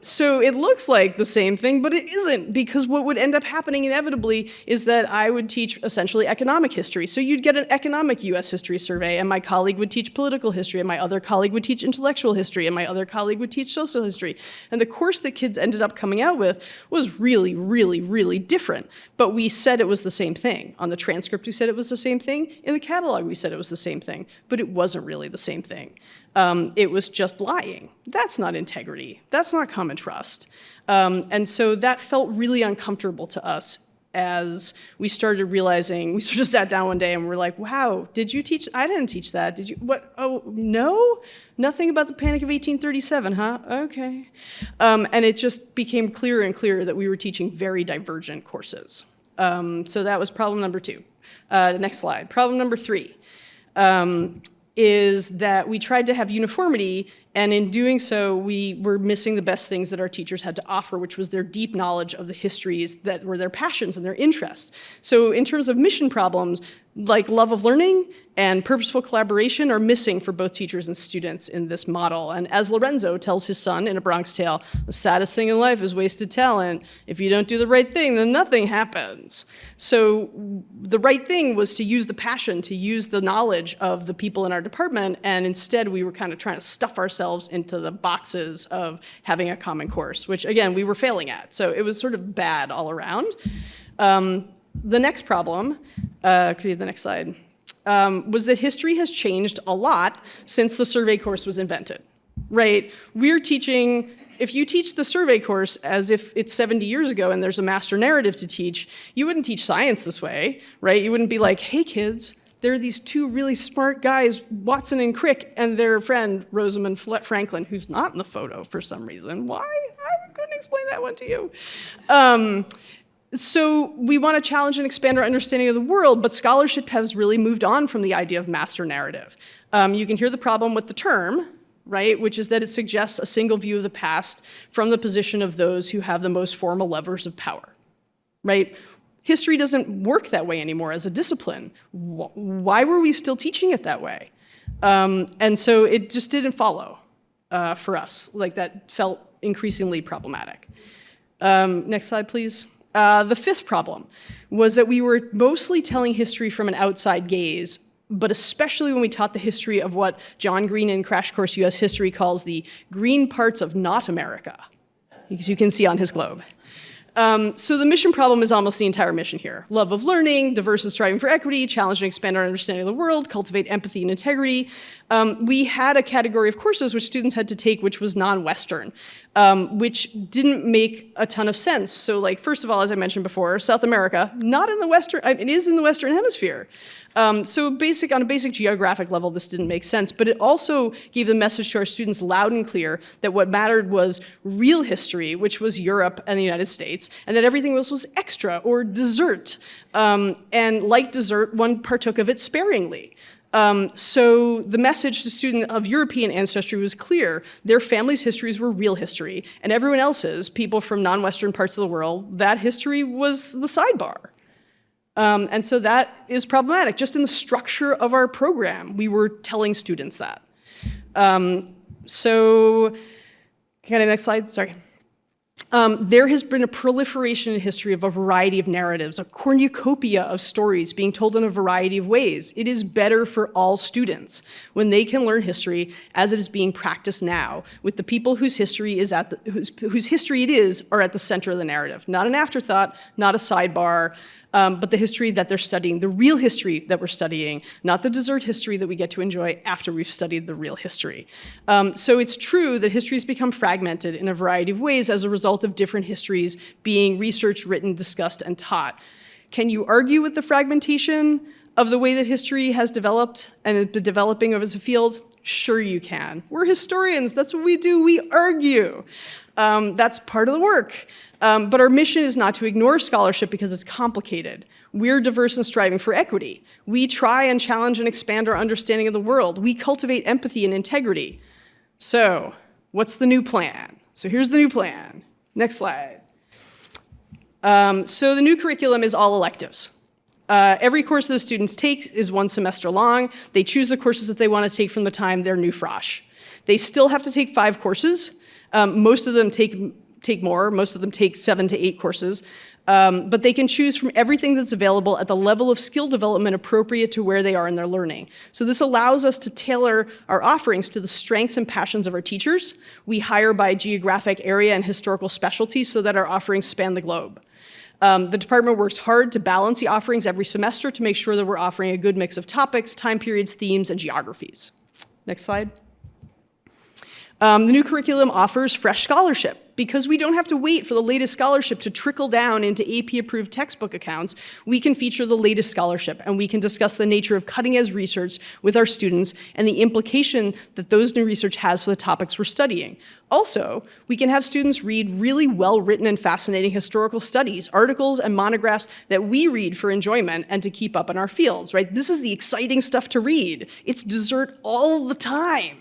So it looks like the same thing, but it isn't, because what would end up happening inevitably is that I would teach essentially economic history. So you'd get an economic US history survey, and my colleague would teach political history, and my other colleague would teach intellectual history, and my other colleague would teach social history. And the course that kids ended up coming out with was really, really, really different. But we said it was the same thing. On the transcript, we said it was the same thing. In the catalog, we said it was the same thing. But it wasn't really the same thing. It was just lying. That's not integrity. That's not common trust. And so that felt really uncomfortable to us as we started realizing, we sort of sat down one day and we're like, wow, did you teach? I didn't teach that. Did you? What? Oh, no? Nothing about the Panic of 1837, huh? Okay. And it just became clearer and clearer that we were teaching very divergent courses. So that was problem number 2. Next slide. Problem number 3. Is that we tried to have uniformity, And in doing so, we were missing the best things that our teachers had to offer, which was their deep knowledge of the histories that were their passions and their interests. So in terms of mission problems, like love of learning and purposeful collaboration are missing for both teachers and students in this model. And as Lorenzo tells his son in A Bronx Tale, the saddest thing in life is wasted talent. If you don't do the right thing, then nothing happens. So the right thing was to use the passion, to use the knowledge of the people in our department, and instead we were kind of trying to stuff ourselves into the boxes of having a common course, which again, we were failing at. So it was sort of bad all around. The next problem, could you have the next slide, was that history has changed a lot since the survey course was invented, right? We're teaching, if you teach the survey course as if it's 70 years ago and there's a master narrative to teach, you wouldn't teach science this way, right? You wouldn't be like, hey kids, there are these two really smart guys, Watson and Crick, and their friend Rosamund Franklin, who's not in the photo for some reason. Why? I couldn't explain that one to you. So we want to challenge and expand our understanding of the world, but scholarship has really moved on from the idea of master narrative. You can hear the problem with the term, right, which is that it suggests a single view of the past from the position of those who have the most formal levers of power, right? History doesn't work that way anymore as a discipline. Why were we still teaching it that way? And so it just didn't follow for us. Like, that felt increasingly problematic. Next slide, please. The fifth problem was that we were mostly telling history from an outside gaze, but especially when we taught the history of what John Green in Crash Course U.S. History calls the green parts of not America, as you can see on his globe. So the mission problem is almost the entire mission here. Love of learning, diverse and striving for equity, challenge and expand our understanding of the world, cultivate empathy and integrity. We had a category of courses which students had to take which was non-Western, which didn't make a ton of sense. So, like, first of all, as I mentioned before, South America, not in the Western, it is in the Western Hemisphere. So on a basic geographic level, this didn't make sense, but it also gave the message to our students loud and clear that what mattered was real history, which was Europe and the United States, and that everything else was extra or dessert. And like dessert, one partook of it sparingly. So the message to students of European ancestry was clear. Their families' histories were real history, and everyone else's, people from non-Western parts of the world, that history was the sidebar. And so that is problematic. Just in the structure of our program, we were telling students that. So, can I have the next slide? Sorry. There has been a proliferation in history of a variety of narratives, a cornucopia of stories being told in a variety of ways. It is better for all students when they can learn history as it is being practiced now, with the people whose history is whose history it is are at the center of the narrative. Not an afterthought, not a sidebar, but the history that they're studying, the real history that we're studying, not the dessert history that we get to enjoy after we've studied the real history. So it's true that history has become fragmented in a variety of ways as a result of different histories being researched, written, discussed, and taught. Can you argue with the fragmentation of the way that history has developed and has been developing as a field? Sure you can. We're historians, that's what we do, we argue. That's part of the work. But our mission is not to ignore scholarship because it's complicated. We're diverse and striving for equity. We try and challenge and expand our understanding of the world. We cultivate empathy and integrity. So, what's the new plan? So here's the new plan. Next slide. So the new curriculum is all electives. Every course that the students take is 1 semester long. They choose the courses that they want to take from the time they're new frosh. They still have to take 5 courses. Most of them take more. Most of them take 7 to 8 courses. But they can choose from everything that's available at the level of skill development appropriate to where they are in their learning. So this allows us to tailor our offerings to the strengths and passions of our teachers. We hire by geographic area and historical specialty so that our offerings span the globe. The department works hard to balance the offerings every semester to make sure that we're offering a good mix of topics, time periods, themes, and geographies. Next slide. The new curriculum offers fresh scholarship. Because we don't have to wait for the latest scholarship to trickle down into AP-approved textbook accounts, we can feature the latest scholarship, and we can discuss the nature of cutting-edge research with our students and the implication that those new research has for the topics we're studying. Also, we can have students read really well-written and fascinating historical studies, articles, and monographs that we read for enjoyment and to keep up in our fields, right? This is the exciting stuff to read. It's dessert all the time.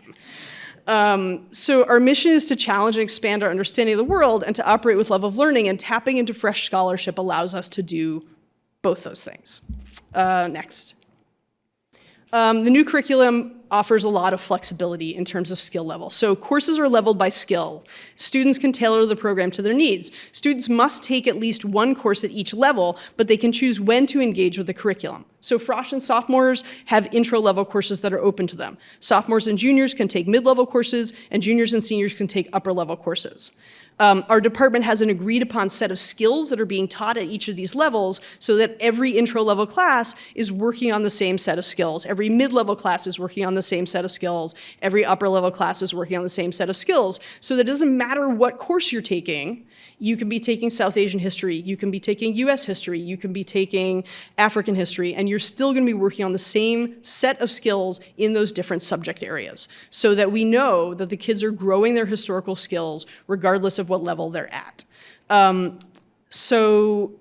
So our mission is to challenge and expand our understanding of the world and to operate with love of learning, and tapping into fresh scholarship allows us to do both those things. Next. The new curriculum offers a lot of flexibility in terms of skill level. So courses are leveled by skill. Students can tailor the program to their needs. Students must take at least one course at each level, but they can choose when to engage with the curriculum. So frosh and sophomores have intro-level courses that are open to them. Sophomores and juniors can take mid-level courses, and juniors and seniors can take upper-level courses. Our department has an agreed upon set of skills that are being taught at each of these levels so that every intro level class is working on the same set of skills. Every mid-level class is working on the same set of skills. Every upper level class is working on the same set of skills. So that it doesn't matter what course you're taking. You can be taking South Asian history, you can be taking US history, you can be taking African history, and you're still gonna be working on the same set of skills in those different subject areas, so that we know that the kids are growing their historical skills regardless of what level they're at. So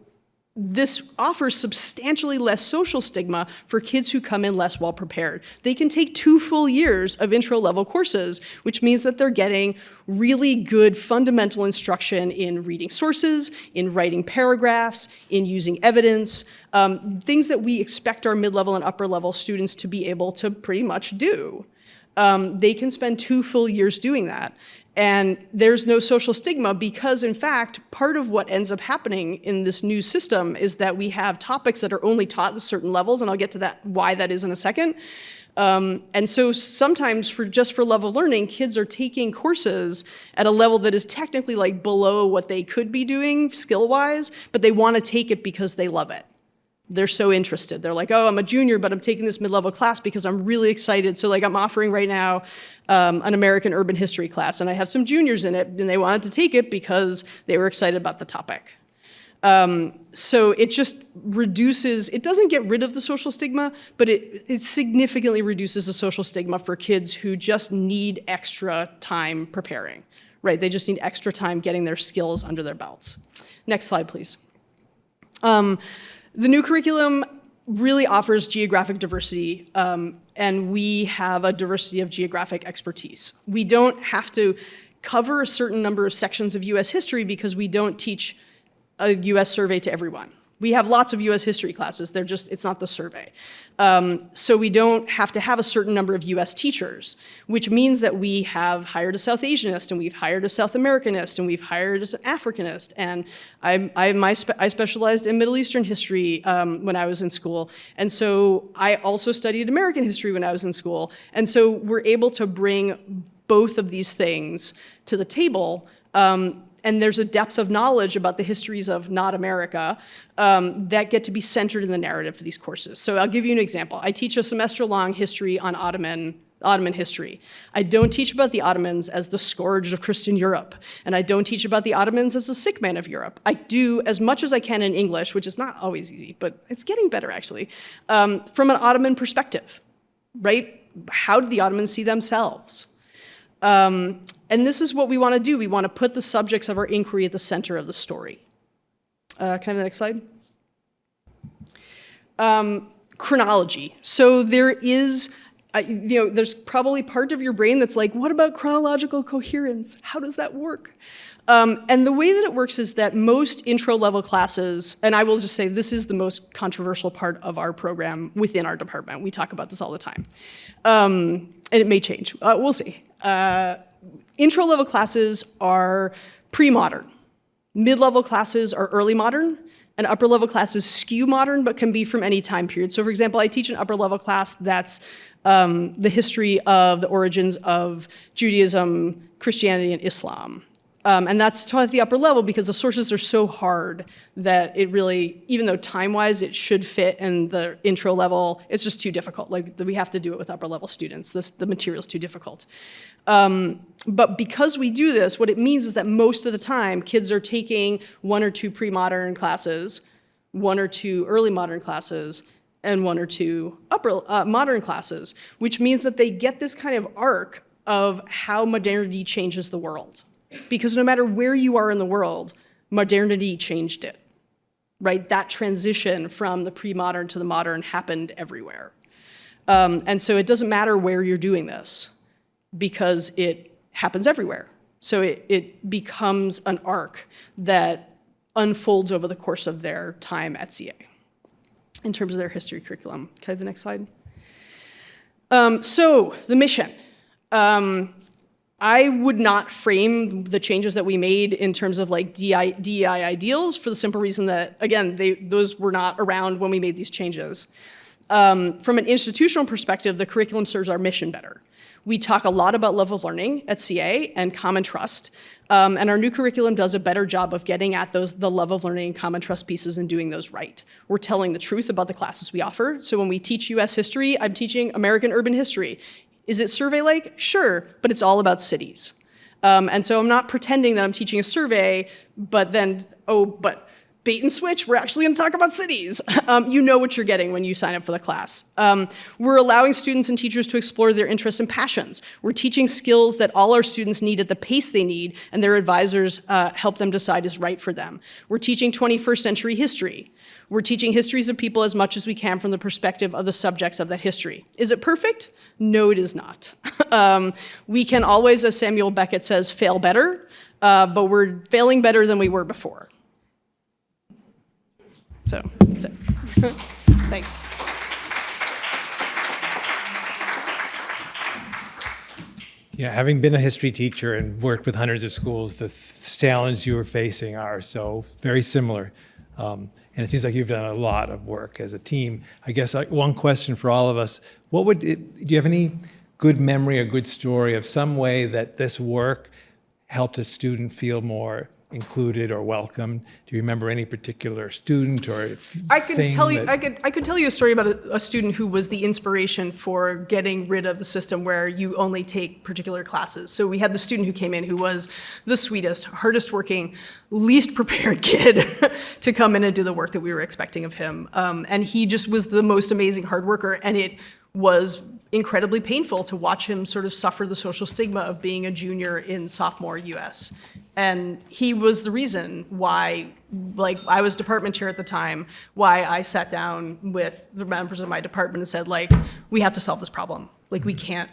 this offers substantially less social stigma for kids who come in less well prepared. They can take 2 full years of intro level courses, which means that they're getting really good fundamental instruction in reading sources, in writing paragraphs, in using evidence, things that we expect our mid-level and upper level students to be able to pretty much do. They can spend 2 full years doing that. And there's no social stigma because, in fact, part of what ends up happening in this new system is that we have topics that are only taught at certain levels, and I'll get to that, why that is in a second. And so sometimes just for level learning, kids are taking courses at a level that is technically like below what they could be doing skill-wise, but they want to take it because they love it. They're so interested. They're like, oh, I'm a junior, but I'm taking this mid-level class because I'm really excited. So like I'm offering right now an American urban history class, and I have some juniors in it, and they wanted to take it because they were excited about the topic. So it just reduces, it doesn't get rid of the social stigma, but it significantly reduces the social stigma for kids who just need extra time preparing, right? They just need extra time getting their skills under their belts. Next slide, please. The new curriculum really offers geographic diversity, and we have a diversity of geographic expertise. We don't have to cover a certain number of sections of US history because we don't teach a US survey to everyone. We have lots of US history classes, it's not the survey. So we don't have to have a certain number of US teachers, which means that we have hired a South Asianist, and we've hired a South Americanist, and we've hired an Africanist, and I specialized in Middle Eastern history when I was in school, and so I also studied American history when I was in school, and so we're able to bring both of these things to the table. And there's a depth of knowledge about the histories of not America that get to be centered in the narrative for these courses. So I'll give you an example. I teach a semester-long history on Ottoman history. I don't teach about the Ottomans as the scourge of Christian Europe, and I don't teach about the Ottomans as the sick man of Europe. I do as much as I can in English, which is not always easy, but it's getting better actually, from an Ottoman perspective, right? How did the Ottomans see themselves? And this is what we want to do. We want to put the subjects of our inquiry at the center of the story. Can I have the next slide? Chronology. So there is, there's probably part of your brain that's like, what about chronological coherence? How does that work? And the way that it works is that most intro-level classes, and I will just say this is the most controversial part of our program within our department. We talk about this all the time. And it may change. We'll see. Intro-level classes are pre-modern. Mid-level classes are early modern, and upper-level classes skew modern, but can be from any time period. So for example, I teach an upper-level class that's the history of the origins of Judaism, Christianity, and Islam. And that's taught at the upper level because the sources are so hard that it really, even though time-wise it should fit in the intro level, it's just too difficult. Like we have to do it with upper-level students. The material's too difficult. But because we do this, what it means is that most of the time kids are taking 1 or 2 pre-modern classes, 1 or 2 early modern classes, and 1 or 2 upper modern classes, which means that they get this kind of arc of how modernity changes the world. Because no matter where you are in the world, modernity changed it, right? That transition from the pre-modern to the modern happened everywhere. And so it doesn't matter where you're doing this. because it happens everywhere. So it becomes an arc that unfolds over the course of their time at CA in terms of their history curriculum. Can I have the next slide? So the mission. I would not frame the changes that we made in terms of like DEI ideals for the simple reason that, again, those were not around when we made these changes. From an institutional perspective, the curriculum serves our mission better. We talk a lot about love of learning at CA and common trust, and our new curriculum does a better job of getting at the love of learning and common trust pieces and doing those right. We're telling the truth about the classes we offer. So when we teach US history, I'm teaching American urban history. Is it survey-like? Sure, but it's all about cities. And so I'm not pretending that I'm teaching a survey, but then, but bait and switch, we're actually gonna talk about cities. You know what you're getting when you sign up for the class. We're allowing students and teachers to explore their interests and passions. We're teaching skills that all our students need at the pace they need, and their advisors help them decide is right for them. We're teaching 21st century history. We're teaching histories of people as much as we can from the perspective of the subjects of that history. Is it perfect? No, it is not. We can always, as Samuel Beckett says, fail better, but we're failing better than we were before. So, that's it. Thanks. Yeah, having been a history teacher and worked with hundreds of schools, the challenges you were facing are so very similar. And it seems like you've done a lot of work as a team. I guess one question for all of us, do you have any good memory or good story of some way that this work helped a student feel more included or welcome? Do you remember any particular student or I could tell you a story about a student who was the inspiration for getting rid of the system where you only take particular classes. So we had the student who came in who was the sweetest, hardest working, least prepared kid to come in and do the work that we were expecting of him. And he just was the most amazing hard worker, and it was incredibly painful to watch him sort of suffer the social stigma of being a junior in sophomore US. And he was the reason why, like, I was department chair at the time, why I sat down with the members of my department and said, like, we have to solve this problem. Like, we can't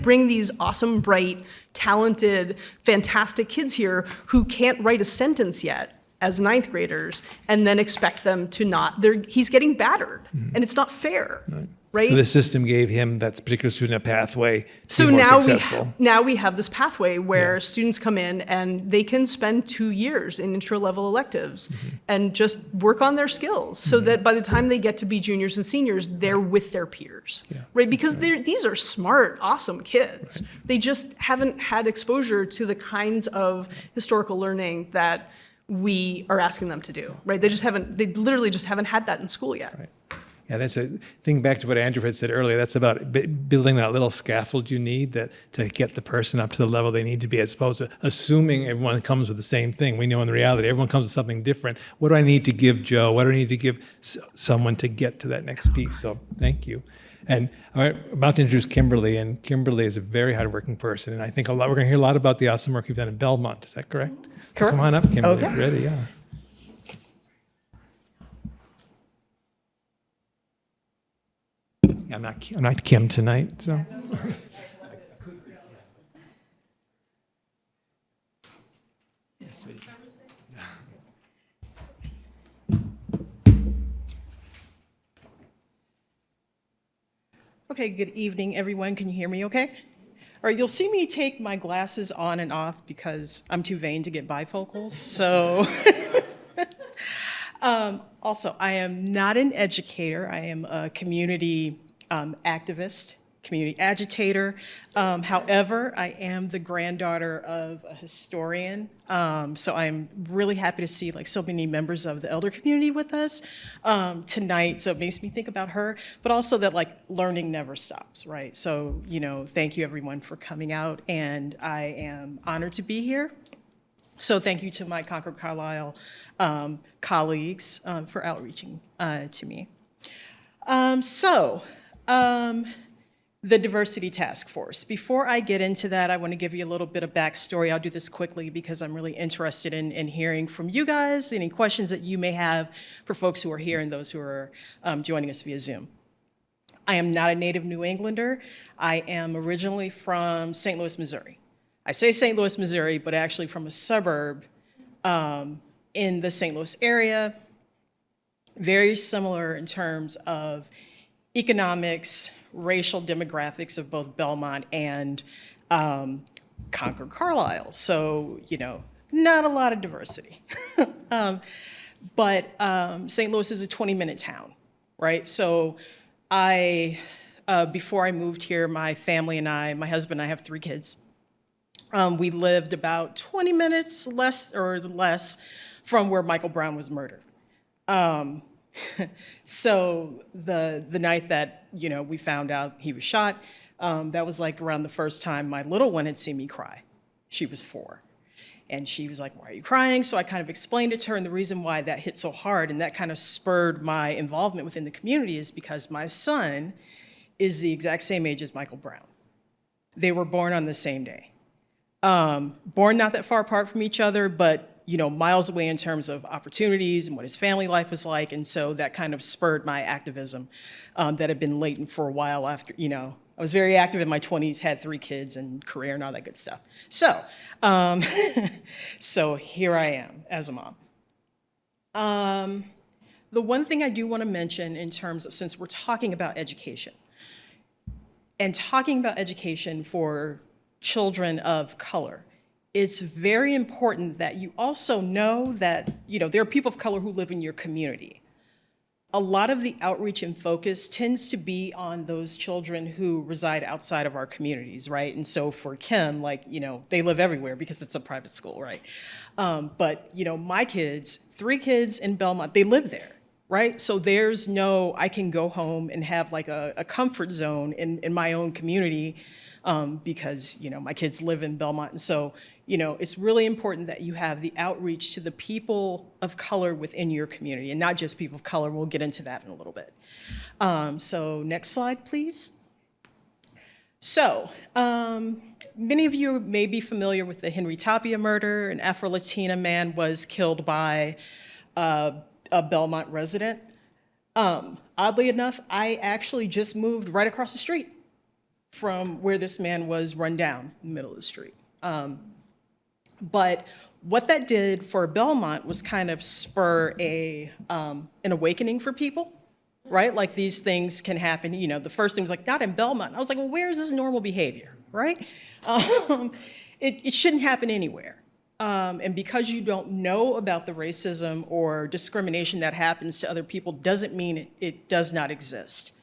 bring these awesome, bright, talented, fantastic kids here who can't write a sentence yet as ninth graders and then expect them to not, he's getting battered, and it's not fair. Right. So the system gave him, that particular student, a pathway to so be more now successful. Now we have this pathway where students come in and they can spend 2 years in intro-level electives and just work on their skills so that by the time they get to be juniors and seniors, they're with their peers, right? Because these are smart, awesome kids. Right. They just haven't had exposure to the kinds of historical learning that we are asking them to do, right? They literally just haven't had that in school yet. Right. Yeah, that's a thing back to what Andrew had said earlier. That's about building that little scaffold you need to get the person up to the level they need to be, as opposed to assuming everyone comes with the same thing. We know in reality, everyone comes with something different. What do I need to give Joe? What do I need to give someone to get to that next piece? So thank you. And I'm about to introduce Kimberly, and Kimberly is a very hardworking person. And I think we're going to hear a lot about the awesome work you've done in Belmont. Is that correct? Correct. So come on up, Kimberly. Okay. Ready, yeah. I'm not Kim tonight, so. Yes, Okay, good evening, everyone. Can you hear me okay? All right, you'll see me take my glasses on and off because I'm too vain to get bifocals, so. Also, I am not an educator. I am a community activist, community agitator. However, I am the granddaughter of a historian, so I'm really happy to see like so many members of the elder community with us tonight. So it makes me think about her, but also that like learning never stops, right? So, thank you everyone for coming out, and I am honored to be here. So thank you to my Concord Carlisle colleagues for outreaching to me. The Diversity Task Force. Before I get into that, I want to give you a little bit of backstory. I'll do this quickly because I'm really interested in hearing from you guys, any questions that you may have for folks who are here and those who are joining us via Zoom. I am not a native New Englander. I am originally from St. Louis, Missouri. I say St. Louis, Missouri, but actually from a suburb in the St. Louis area, very similar in terms of economics, racial demographics of both Belmont and Concord, Carlisle. So, not a lot of diversity. But St. Louis is a 20-minute town, right? So before I moved here, my family and my husband and I have 3 kids. We lived about 20 minutes less from where Michael Brown was murdered. So the night that, we found out he was shot, that was like around the first time my little one had seen me cry. She was 4. And she was like, "Why are you crying?" So I kind of explained it to her, and the reason why that hit so hard and that kind of spurred my involvement within the community is because my son is the exact same age as Michael Brown. They were born on the same day. Born not that far apart from each other, but miles away in terms of opportunities and what his family life was like, and so that kind of spurred my activism that had been latent for a while after, I was very active in my 20s, had 3 kids and career and all that good stuff. So, so here I am as a mom. The one thing I do want to mention in terms of, since we're talking about education, and talking about education for children of color, it's very important that you also know that, there are people of color who live in your community. A lot of the outreach and focus tends to be on those children who reside outside of our communities, right? And so for Kim, they live everywhere because it's a private school, right? But, my kids, 3 kids in Belmont, they live there, right? So there's no, I can go home and have like a comfort zone in my own community because, my kids live in Belmont. And so, it's really important that you have the outreach to the people of color within your community, and not just people of color. We'll get into that in a little bit. So next slide, please. So many of you may be familiar with the Henry Tapia murder. An Afro-Latina man was killed by a Belmont resident. Oddly enough, I actually just moved right across the street from where this man was run down in the middle of the street. But what that did for Belmont was kind of spur an awakening for people, right? Like these things can happen, the first thing was like, not in Belmont. I was like, well, where is this normal behavior, right? It shouldn't happen anywhere. And because you don't know about the racism or discrimination that happens to other people doesn't mean it does not exist.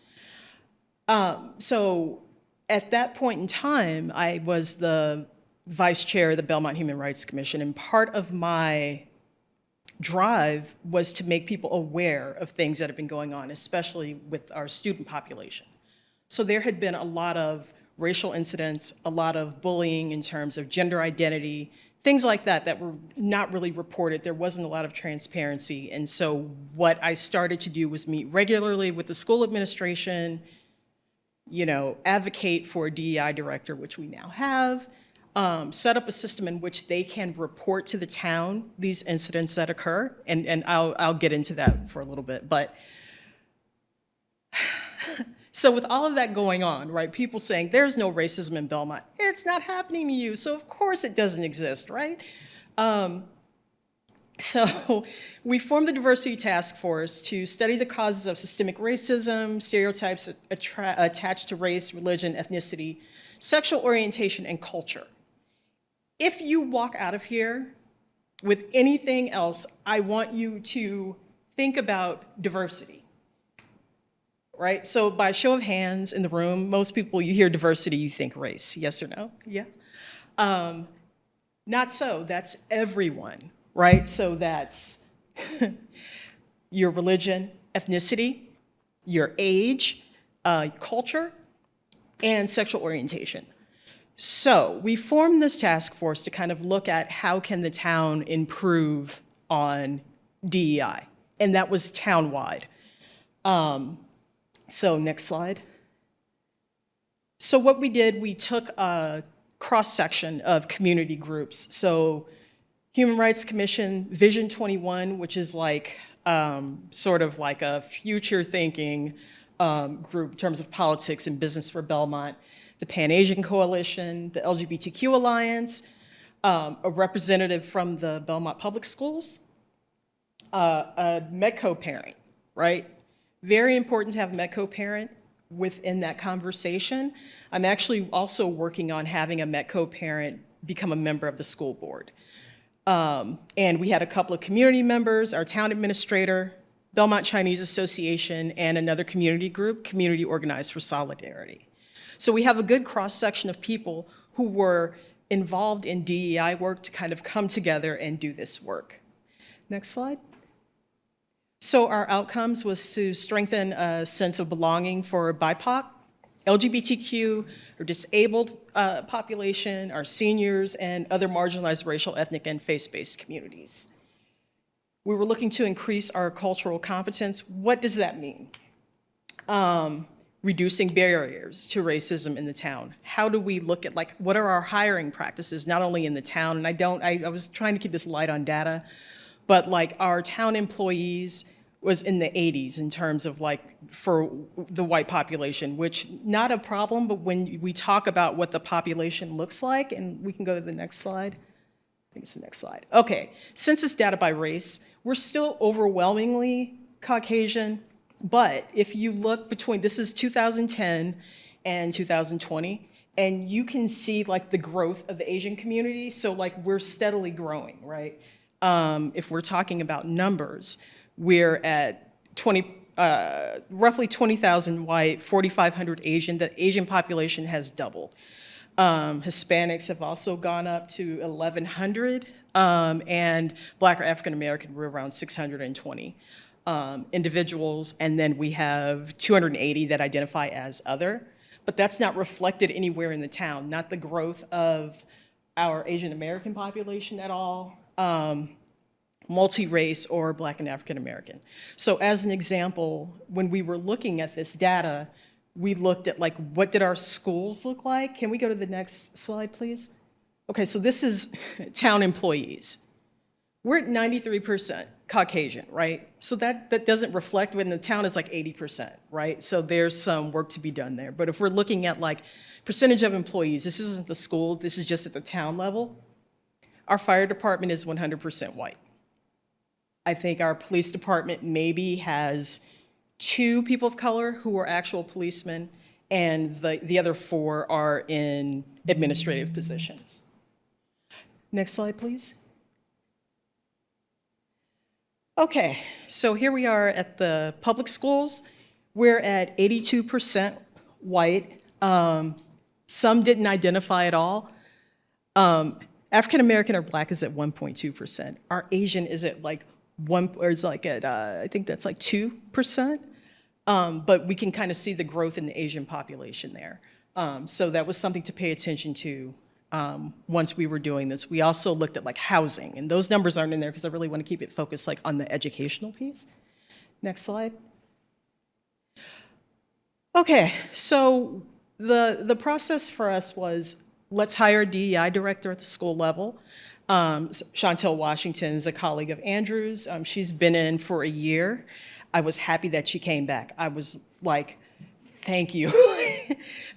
So at that point in time, I was the vice chair of the Belmont Human Rights Commission, and part of my drive was to make people aware of things that have been going on, especially with our student population. So there had been a lot of racial incidents, a lot of bullying in terms of gender identity, things like that were not really reported. There wasn't a lot of transparency. And so what I started to do was meet regularly with the school administration, advocate for a DEI director, which we now have, set up a system in which they can report to the town these incidents that occur, and I'll get into that for a little bit. But so with all of that going on, right, people saying there's no racism in Belmont, it's not happening to you, so of course it doesn't exist, right? So we formed the Diversity Task Force to study the causes of systemic racism, stereotypes attached to race, religion, ethnicity, sexual orientation, and culture. If you walk out of here with anything else, I want you to think about diversity, right? So by show of hands in the room, most people, you hear diversity, you think race, yes or no? Yeah. Not so, that's everyone, right? So that's your religion, ethnicity, your age, culture, and sexual orientation. So we formed this task force to kind of look at how can the town improve on DEI, and that was town-wide. So next slide. So what we did, we took a cross-section of community groups. So Human Rights Commission, Vision 21, which is like sort of like a future thinking group in terms of politics and business for Belmont, the Pan-Asian Coalition, the LGBTQ Alliance, a representative from the Belmont Public Schools, a MEDCO parent, right? Very important to have a MEDCO parent within that conversation. I'm actually also working on having a MEDCO parent become a member of the school board. And we had a couple of community members, our town administrator, Belmont Chinese Association, and another community group, Community Organized for Solidarity. So we have a good cross-section of people who were involved in DEI work to kind of come together and do this work. Next slide. So our outcomes was to strengthen a sense of belonging for BIPOC, LGBTQ, or disabled population, our seniors, and other marginalized racial, ethnic, and faith-based communities. We were looking to increase our cultural competence. What does that mean? Reducing barriers to racism in the town. How do we look at, like, what are our hiring practices, not only in the town, and I was trying to keep this light on data, but like our town employees was in the 80s in terms of like for the white population, which not a problem, but when we talk about what the population looks like, and we can go to the next slide. I think it's the next slide. Okay, census data by race, we're still overwhelmingly Caucasian, but if you look between, this is 2010 and 2020, and you can see like the growth of the Asian community, so like we're steadily growing, right? If we're talking about numbers, we're at roughly 20,000 white, 4,500 Asian. The Asian population has doubled. Hispanics have also gone up to 1,100, and Black or African American, we're around 620 individuals, and then we have 280 that identify as other, but that's not reflected anywhere in the town, not the growth of our Asian American population at all, multi-race or Black and African American. So as an example, when we were looking at this data, we looked at like, what did our schools look like? Can we go to the next slide, please? Okay, so this is town employees. We're at 93% Caucasian, right? So that doesn't reflect when the town is like 80%, right? So there's some work to be done there. But if we're looking at like percentage of employees, this isn't the school, this is just at the town level. Our fire department is 100% white. I think our police department maybe has 2 people of color who are actual policemen, and the other 4 are in administrative positions. Next slide, please. Okay, so here we are at the public schools. We're at 82% white. Some didn't identify at all. African American or Black is at 1.2%. Our Asian is at like I think that's like 2%. But we can kind of see the growth in the Asian population there. So that was something to pay attention to once we were doing this. We also looked at like housing, and those numbers aren't in there because I really want to keep it focused like on the educational piece. Next slide. Okay, so the process for us was, let's hire a DEI director at the school level. Chantel Washington is a colleague of Andrew's. She's been in for a year. I was happy that she came back. I was like, thank you,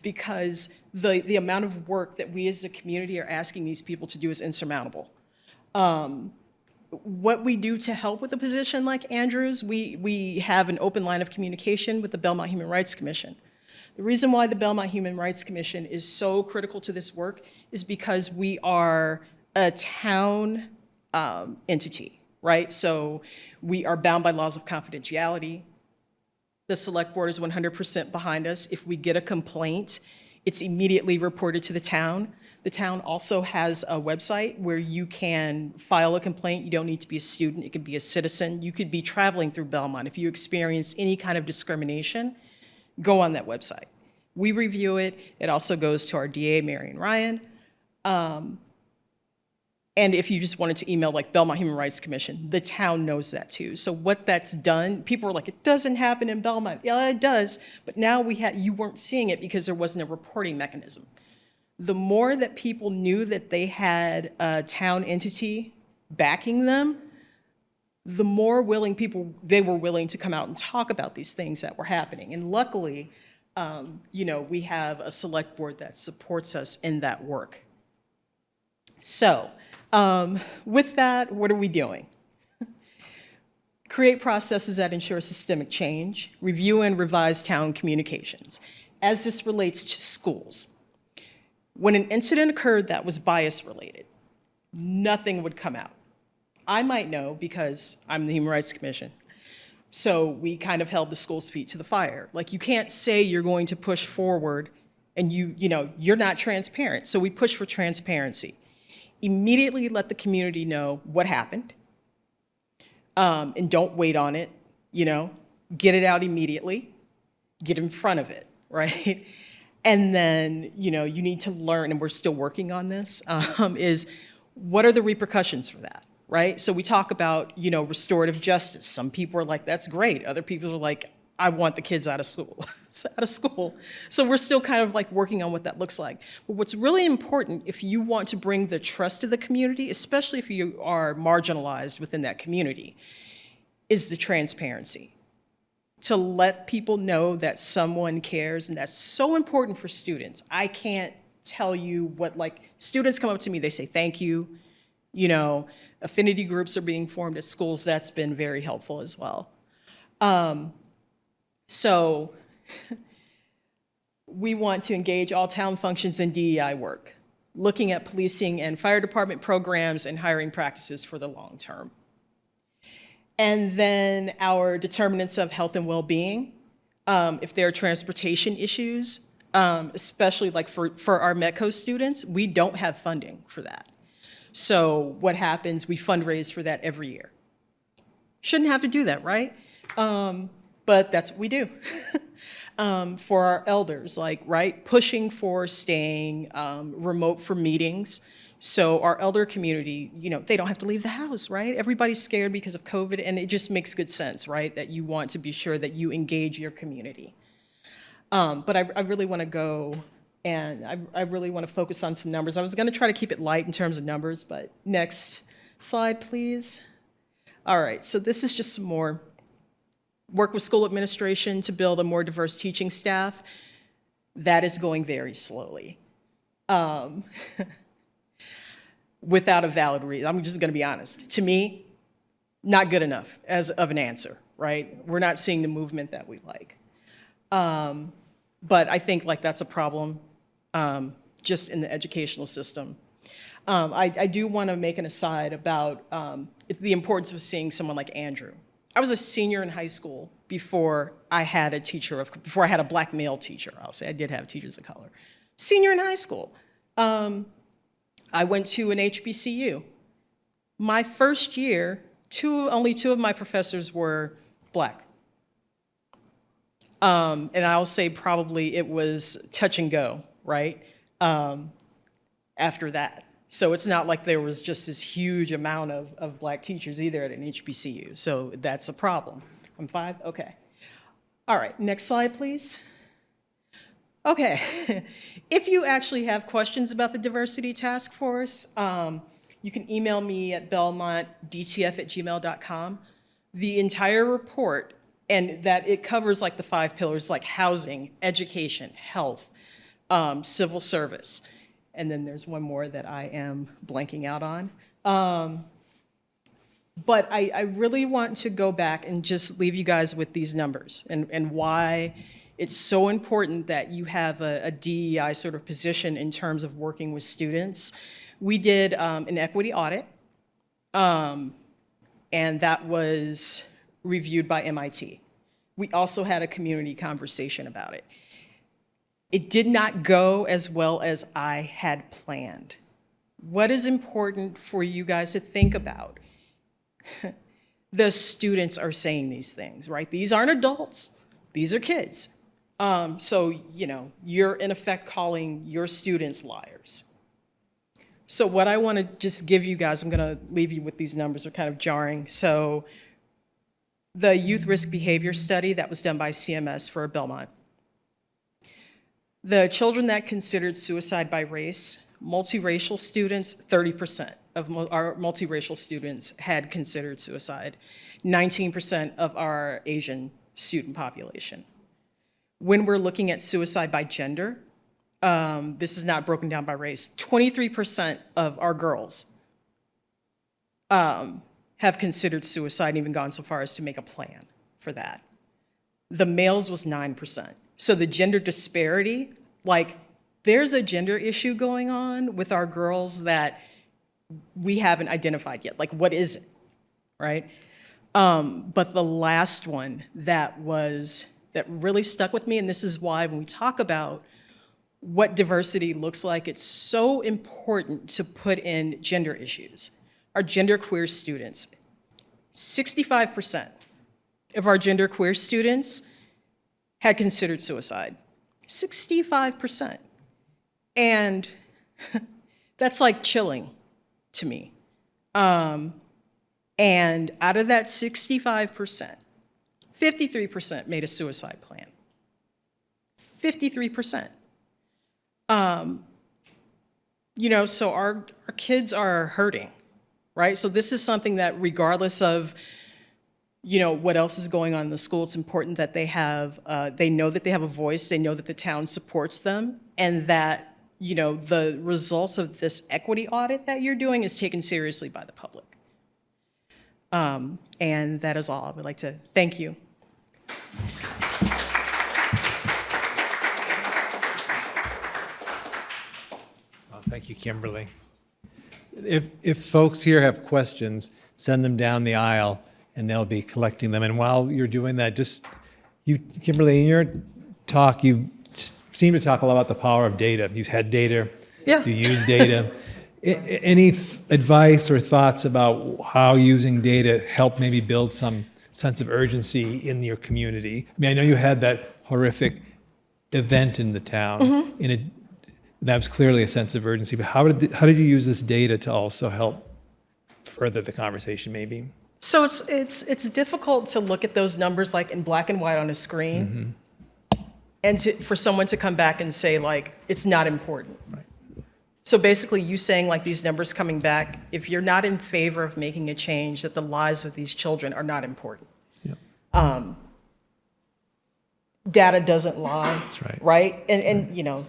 because the amount of work that we as a community are asking these people to do is insurmountable. What we do to help with a position like Andrew's, we have an open line of communication with the Belmont Human Rights Commission. The reason why the Belmont Human Rights Commission is so critical to this work is because we are a town entity, right? So we are bound by laws of confidentiality. The select board is 100% behind us. If we get a complaint, it's immediately reported to the town. The town also has a website where you can file a complaint. You don't need to be a student, it could be a citizen. You could be traveling through Belmont. If you experience any kind of discrimination, go on that website. We review it. It also goes to our DA, Marion Ryan. And if you just wanted to email like Belmont Human Rights Commission, the town knows that too. So what that's done, people are like, it doesn't happen in Belmont. Yeah, it does, but now you weren't seeing it because there wasn't a reporting mechanism. The more that people knew that they had a town entity backing them, the more willing people, they were willing to come out and talk about these things that were happening. And luckily, you know, we have a select board that supports us in that work. So with that, what are we doing? Create processes that ensure systemic change, review and revise town communications. As this relates to schools, when an incident occurred that was bias related, nothing would come out. I might know because I'm the Human Rights Commission. So we kind of held the school's feet to the fire. Like, you can't say you're going to push forward and you know, you're not transparent. So we push for transparency. Immediately let the community know what happened. And don't wait on it, you know, get it out immediately, get in front of it, right? And then, you know, you need to learn, and we're still working on this, is what are the repercussions for that, right? So we talk about, you know, restorative justice. Some people are like, that's great. Other people are like, I want the kids out of school, So we're still kind of like working on what that looks like. But what's really important, if you want to bring the trust of the community, especially if you are marginalized within that community, is the transparency. To let people know that someone cares, and that's so important for students. I can't tell you what, like, students come up to me, they say thank you, you know, affinity groups are being formed at schools, that's been very helpful as well. So we want to engage all town functions in DEI work, looking at policing and fire department programs and hiring practices for the long term. And then our determinants of health and well-being, if there are transportation issues, especially like for our METCO students, we don't have funding for that. So what happens, we fundraise for that every year. Shouldn't have to do that, right? But that's what we do. For our elders, like, right, pushing for staying remote for meetings. So our elder community, you know, they don't have to leave the house, right? Everybody's scared because of COVID, and it just makes good sense, right? That you want to be sure that you engage your community. But I really want to go, and I really want to focus on some numbers. I was going to try to keep it light in terms of numbers, but next slide, please. All right, so this is just some more. Work with school administration to build a more diverse teaching staff. That is going very slowly. Without a valid reason. I'm just going to be honest. To me, not good enough as of an answer, right? We're not seeing the movement that we like. But I think like that's a problem just in the educational system. I do want to make an aside about the importance of seeing someone like Andrew. I was a senior in high school before I had before I had a black male teacher. I'll say I did have teachers of color. Senior in high school. I went to an HBCU. My first year, only two of my professors were black. And I'll say probably it was touch and go, right? After that. So it's not like there was just this huge amount of black teachers either at an HBCU. So that's a problem. I'm 5? Okay. All right, next slide, please. Okay, if you actually have questions about the diversity task force, you can email me at belmontdtf@gmail.com. The entire report, and that it covers like the 5 pillars, like housing, education, health, civil service. And then there's one more that I am blanking out on. But I really want to go back and just leave you guys with these numbers and why it's so important that you have a DEI sort of position in terms of working with students. We did an equity audit, and that was reviewed by MIT. We also had a community conversation about it. It did not go as well as I had planned. What is important for you guys to think about? The students are saying these things, right? These aren't adults, these are kids. So, you know, you're in effect calling your students liars. So what I want to just give you guys, I'm going to leave you with these numbers, they're kind of jarring. So the youth risk behavior study that was done by CMS for Belmont. The children that considered suicide by race, multiracial students, 30%. of our multiracial students had considered suicide. 19% of our Asian student population. When we're looking at suicide by gender, this is not broken down by race, 23% of our girls have considered suicide and even gone so far as to make a plan for that. The males was 9%. So the gender disparity, like there's a gender issue going on with our girls that we haven't identified yet. Like what is it, right? But the last one that really stuck with me, and this is why when we talk about what diversity looks like, it's so important to put in gender issues. Our genderqueer students, 65% of our genderqueer students had considered suicide. 65%. And that's like chilling to me. And out of that 65%, 53% made a suicide plan. 53%. So our kids are hurting, right? So this is something that regardless of, what else is going on in the school, it's important that they know that they have a voice, they know that the town supports them, and that, the results of this equity audit that you're doing is taken seriously by the public. And that is all. I would like to thank you. Well, thank you, Kimberly. If folks here have questions, send them down the aisle and they'll be collecting them. And while you're doing that, Kimberly, in your talk, you seem to talk a lot about the power of data. You've had data, Yeah. you use data. Any advice or thoughts about how using data help maybe build some sense of urgency in your community? I mean, I know you had that horrific event in the town, that was clearly a sense of urgency, but how did you use this data to also help further the conversation maybe? So it's difficult to look at those numbers like in black and white on a screen, and for someone to come back and say like it's not important. Right. So basically, you saying like these numbers coming back, if you're not in favor of making a change, that the lives of these children are not important. Yeah. Data doesn't lie. That's right. Right? And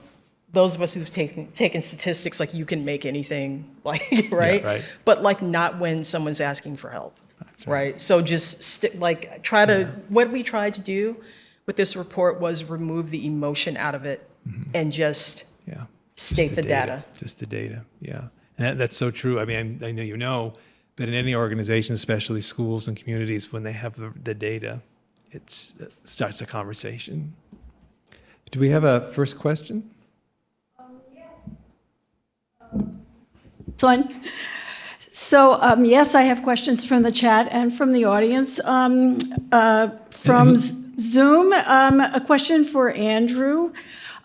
those of us who've taken statistics, like you can make anything, like, right? Yeah, right. But like not when someone's asking for help. That's right. Right? So just what we tried to do with this report was remove the emotion out of it and just state the data. Just the data, yeah. And that's so true. I mean, I know but in any organization, especially schools and communities, when they have the data, it starts a conversation. Do we have a first question? Yes, I have questions from the chat and from the audience. From Zoom, a question for Andrew.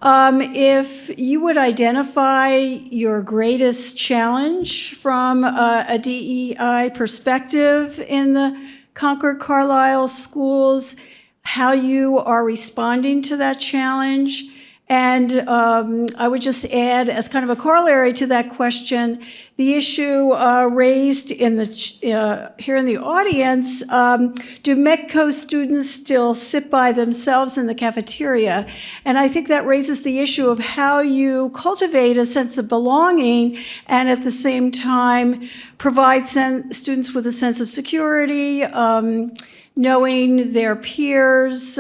If you would identify your greatest challenge from a DEI perspective in the Concord Carlisle schools, how you are responding to that challenge. And I would just add, as kind of a corollary to that question, the issue raised here in the audience, do MECCO students still sit by themselves in the cafeteria? And I think that raises the issue of how you cultivate a sense of belonging and at the same time provide students with a sense of security, knowing their peers,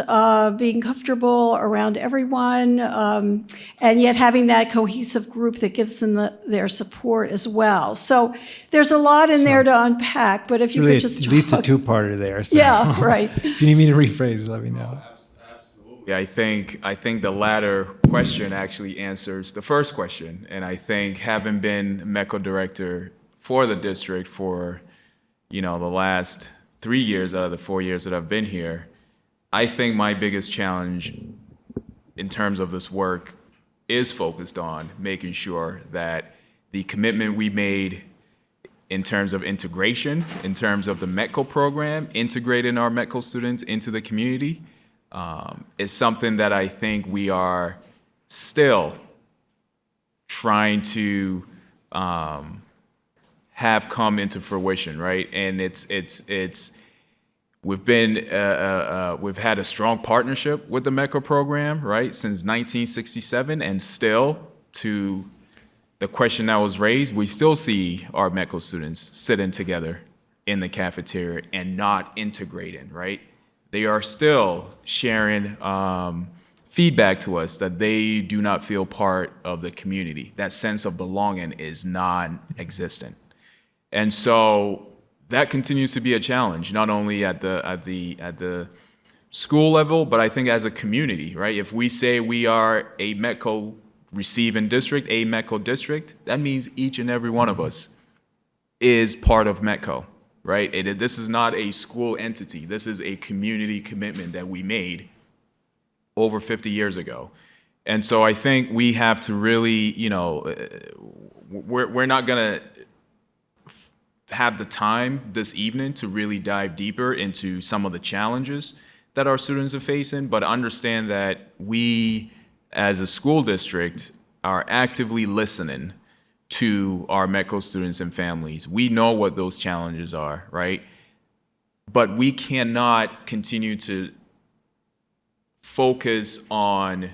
being comfortable around everyone, and yet having that cohesive group that gives them their support as well. So there's a lot in there to unpack, but if you Really, could just at least a talk. two-parter there. So. Yeah, right. If you need me to rephrase, let me know. Yeah, I think the latter question actually answers the first question. And I think having been MECCO director for the district for, the last 3 years out of the 4 years that I've been here, I think my biggest challenge in terms of this work is focused on making sure that the commitment we made in terms of integration, in terms of the MECCO program, integrating our MECCO students into the community, is something that I think we are still trying to have come into fruition, right? And we've had a strong partnership with the MECO program, right, since 1967, and still, to the question that was raised, we still see our MECO students sitting together in the cafeteria and not integrating, right? They are still sharing feedback to us that they do not feel part of the community. That sense of belonging is non-existent. And so that continues to be a challenge, not only at the school level, but I think as a community, right? If we say we are a MECO receiving district, a MECO district, that means each and every one of us is part of MECO, right? This is not a school entity. This is a community commitment that we made over 50 years ago. And so I think we have to really, we're not going to have the time this evening to really dive deeper into some of the challenges that our students are facing, but understand that we, as a school district, are actively listening to our MECO students and families. We know what those challenges are, right? But we cannot continue to focus on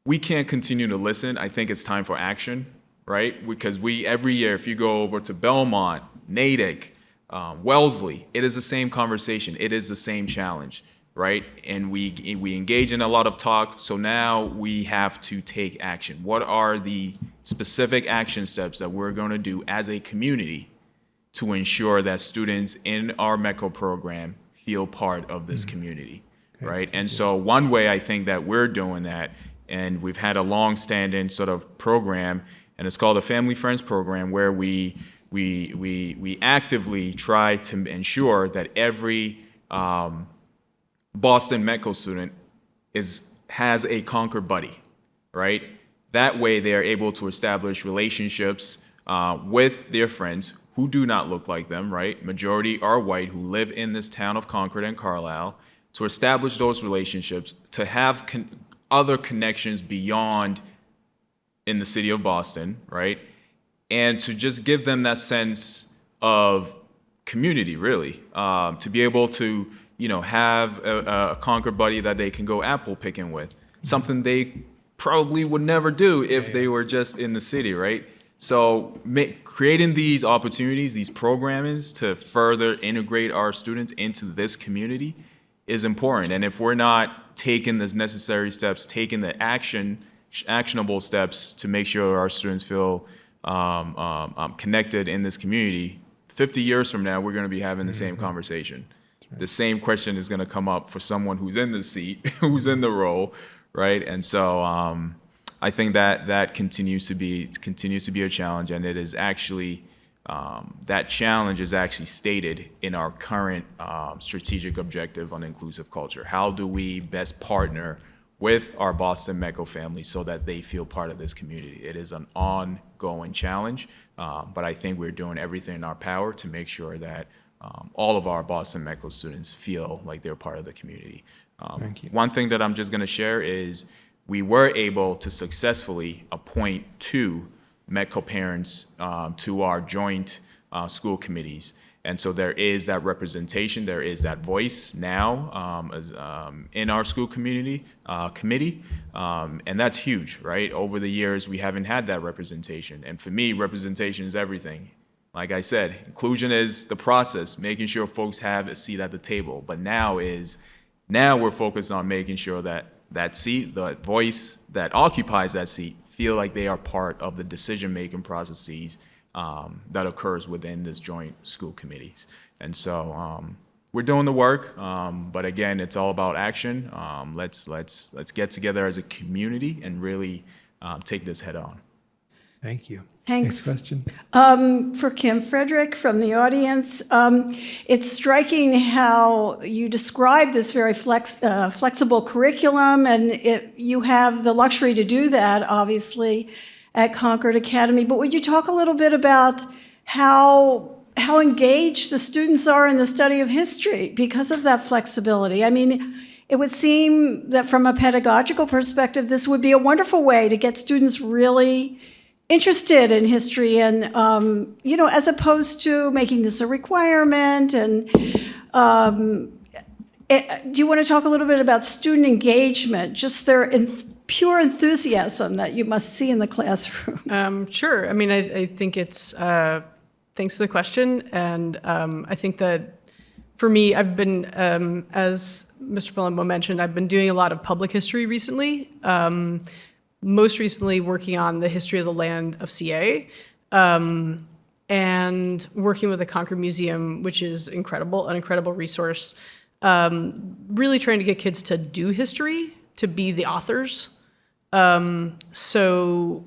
we can't continue to listen. I think it's time for action, right? Because every year, if you go over to Belmont, Natick, Wellesley, it is the same conversation. It is the same challenge, right? And we engage in a lot of talk, so now we have to take action. What are the specific action steps that we're going to do as a community to ensure that students in our MECO program feel part of this community, right? And so one way I think that we're doing that, and we've had a long-standing sort of program, and it's called the Family Friends Program, where we actively try to ensure that every Boston MECO student has a Concord buddy, right? That way they are able to establish relationships with their friends who do not look like them, right? Majority are white, who live in this town of Concord and Carlisle, to establish those relationships, to have other connections beyond in the city of Boston, right? And to just give them that sense of community, really, to be able to, have a Concord buddy that they can go apple picking with, something they probably would never do if they were just in the city, right? So creating these opportunities, these programmings to further integrate our students into this community is important. And if we're not taking the necessary steps, taking the actionable steps to make sure our students feel connected in this community, 50 years from now, we're going to be having the same conversation. Right. The same question is going to come up for someone who's in the seat, who's in the role, right? And so I think that continues to be a challenge, and it is actually that challenge is actually stated in our current strategic objective on inclusive culture. How do we best partner with our Boston MECO family so that they feel part of this community? It is an ongoing challenge, but I think we're doing everything in our power to make sure that all of our Boston MECO students feel like they're part of the community. Thank you. One thing that I'm just going to share is we were able to successfully appoint 2 MECO parents to our joint school committees. And so there is that representation, there is that voice now in our school committee, and that's huge, right? Over the years, we haven't had that representation. And for me, representation is everything. Like I said, inclusion is the process, making sure folks have a seat at the table. But now we're focused on making sure that that seat, the voice that occupies that seat, feel like they are part of the decision-making processes that occurs within this joint school committees. And so we're doing the work, but again, it's all about action. Let's get together as a community and really take this head on. Thank you. Thanks. Next question. For Kim Frederick from the audience, it's striking how you describe this very flexible curriculum, and you have the luxury to do that, obviously, at Concord Academy. But would you talk a little bit about how engaged the students are in the study of history because of that flexibility? I mean, it would seem that from a pedagogical perspective, this would be a wonderful way to get students really interested in history and, as opposed to making this a requirement. And do you want to talk a little bit about student engagement, just their pure enthusiasm that you must see in the classroom? Sure. I mean, I think it's, thanks for the question. And I think that for me, I've been, as Mr. Palumbo mentioned, I've been doing a lot of public history recently. Most recently working on the history of the land of CA, and working with the Concord Museum, which is an incredible resource. Really trying to get kids to do history, to be the authors. So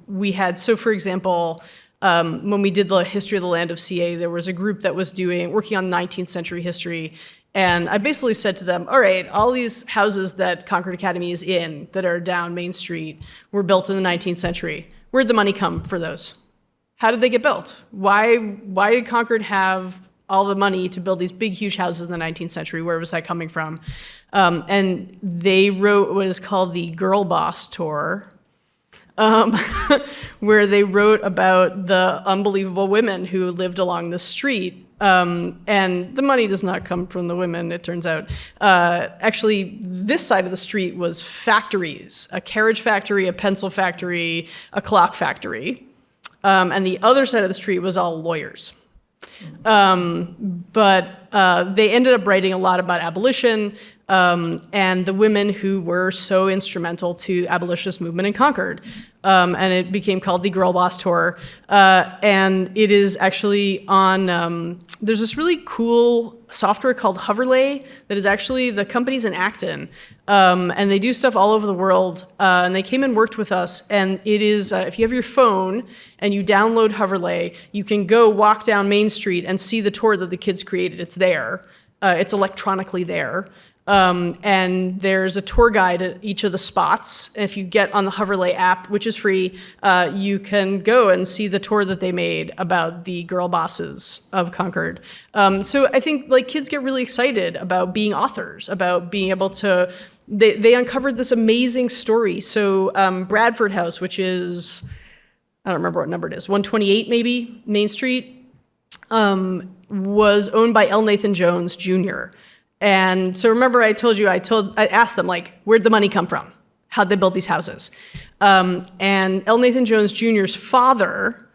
for example, when we did the history of the land of CA, there was a group that was working on 19th century history. And I basically said to them, all right, all these houses that Concord Academy is in that are down Main Street were built in the 19th century. Where'd the money come for those? How did they get built? Why did Concord have all the money to build these big, huge houses in the 19th century? Where was that coming from? And they wrote what is called the Girl Boss Tour, where they wrote about the unbelievable women who lived along the street. And the money does not come from the women, it turns out. Actually, this side of the street was factories, a carriage factory, a pencil factory, a clock factory. And the other side of the street was all lawyers. But they ended up writing a lot about abolition, and the women who were so instrumental to the abolitionist movement in Concord. And it became called the Girl Boss Tour. And it is actually on, there's this really cool software called Hoverlay that is actually, the company's in Acton. And they do stuff all over the world. And they came and worked with us. And it is, if you have your phone and you download Hoverlay, you can go walk down Main Street and see the tour that the kids created. It's there. It's electronically there. And there's a tour guide at each of the spots. If you get on the Hoverlay app, which is free, you can go and see the tour that they made about the girl bosses of Concord. So I think kids get really excited about being authors, about being able to, they uncovered this amazing story. So Bradford House, which is, I don't remember what number it is, 128 maybe, Main Street, was owned by L. Nathan Jones Jr., and so remember I asked them, where'd the money come from? How'd they build these houses? And L. Nathan Jones Jr.'s father,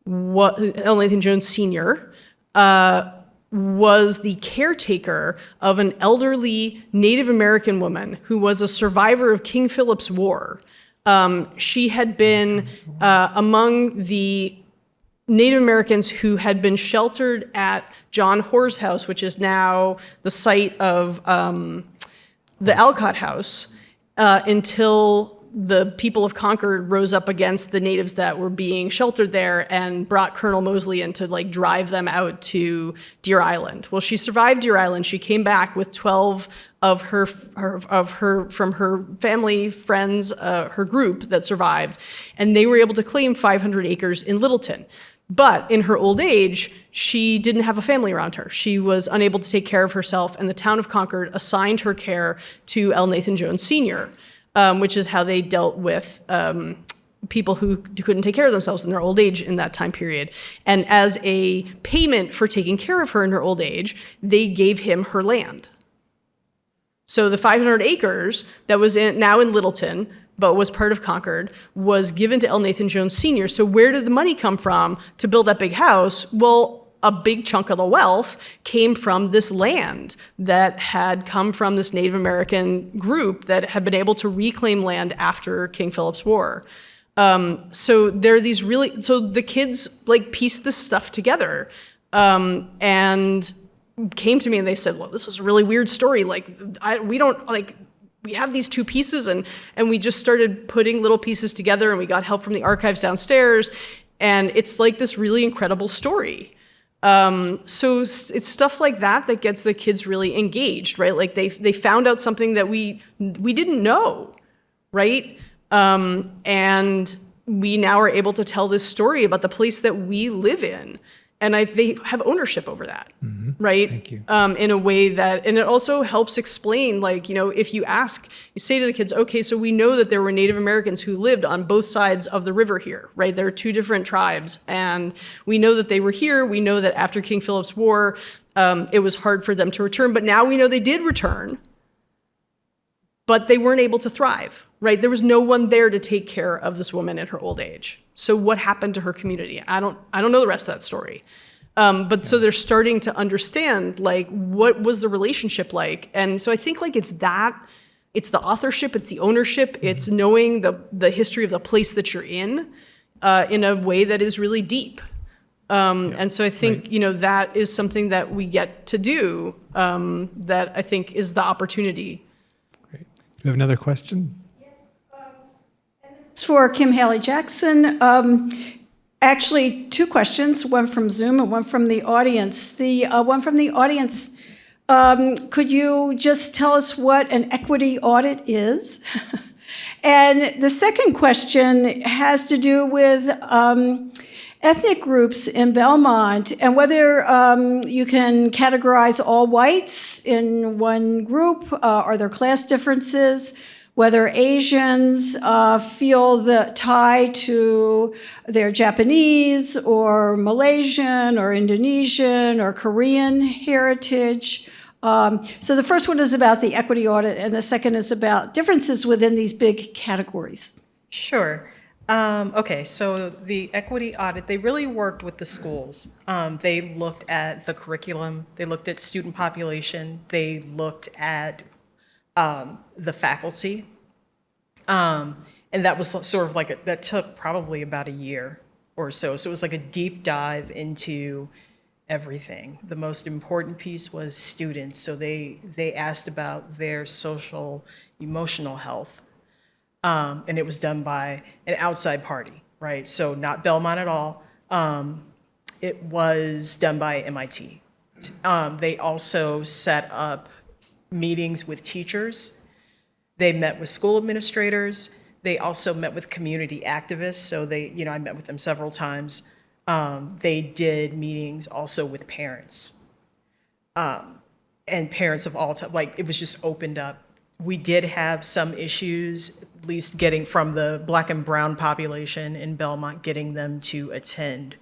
L. Nathan Jones Sr., was the caretaker of an elderly Native American woman who was a survivor of King Philip's War. She had been among the Native Americans who had been sheltered at John Hoare's house, which is now the site of the Alcott House, until the people of Concord rose up against the natives that were being sheltered there and brought Colonel Mosley in to drive them out to Deer Island. Well, she survived Deer Island. She came back with 12 of her from her family, friends, her group that survived, and they were able to claim 500 acres in Littleton. But in her old age, she didn't have a family around her. She was unable to take care of herself, and the town of Concord assigned her care to L. Nathan Jones Sr., which is how they dealt with people who couldn't take care of themselves in their old age in that time period. And as a payment for taking care of her in her old age, they gave him her land. So the 500 acres that was now in Littleton, but was part of Concord, was given to L. Nathan Jones Sr. So where did the money come from to build that big house? Well, a big chunk of the wealth came from this land that had come from this Native American group that had been able to reclaim land after King Philip's War. So there are these so the kids pieced this stuff together and came to me and they said, well, this is a really weird story. We have these two pieces and we just started putting little pieces together and we got help from the archives downstairs. And it's this really incredible story. So it's stuff like that that gets the kids really engaged, right? They found out something that we didn't know, right? And we now are able to tell this story about the place that we live in. And they have ownership over that, right? Thank you. In a way that, and it also helps explain, like, if you say to the kids, okay, so we know that there were Native Americans who lived on both sides of the river here, right? There are two different tribes, and we know that they were here. We know that after King Philip's War, it was hard for them to return, but now we know they did return, but they weren't able to thrive, right? There was no one there to take care of this woman in her old age. So what happened to her community? I don't know the rest of that story. But so they're starting to understand, like, what was the relationship like? And so I think, like, it's the authorship, it's the ownership, it's knowing the history of the place that you're in a way that is really deep. And so I think, that is something that we get to do, that I think is the opportunity. Great. Do you have another question? It's for Kim Haley-Jackson. Actually, two questions, one from Zoom and one from the audience. The one from the audience, could you just tell us what an equity audit is? And the second question has to do with ethnic groups in Belmont and whether you can categorize all whites in one group. Are there class differences? Whether Asians feel the tie to their Japanese or Malaysian or Indonesian or Korean heritage. So the first one is about the equity audit, and the second is about differences within these big categories. Sure. Okay, so the equity audit, they really worked with the schools. They looked at the curriculum, they looked at student population, they looked at the faculty. And that was sort of like, that took probably about a year or so. So it was like a deep dive into everything. The most important piece was students. So they asked about their social, emotional health. And it was done by an outside party, right? So not Belmont at all. It was done by MIT. They also set up meetings with teachers. They met with school administrators. They also met with community activists. So I met with them several times. They did meetings also with parents. And parents of all types, like it was just opened up. We did have some issues, at least getting from the Black and brown population in Belmont, getting them to attend.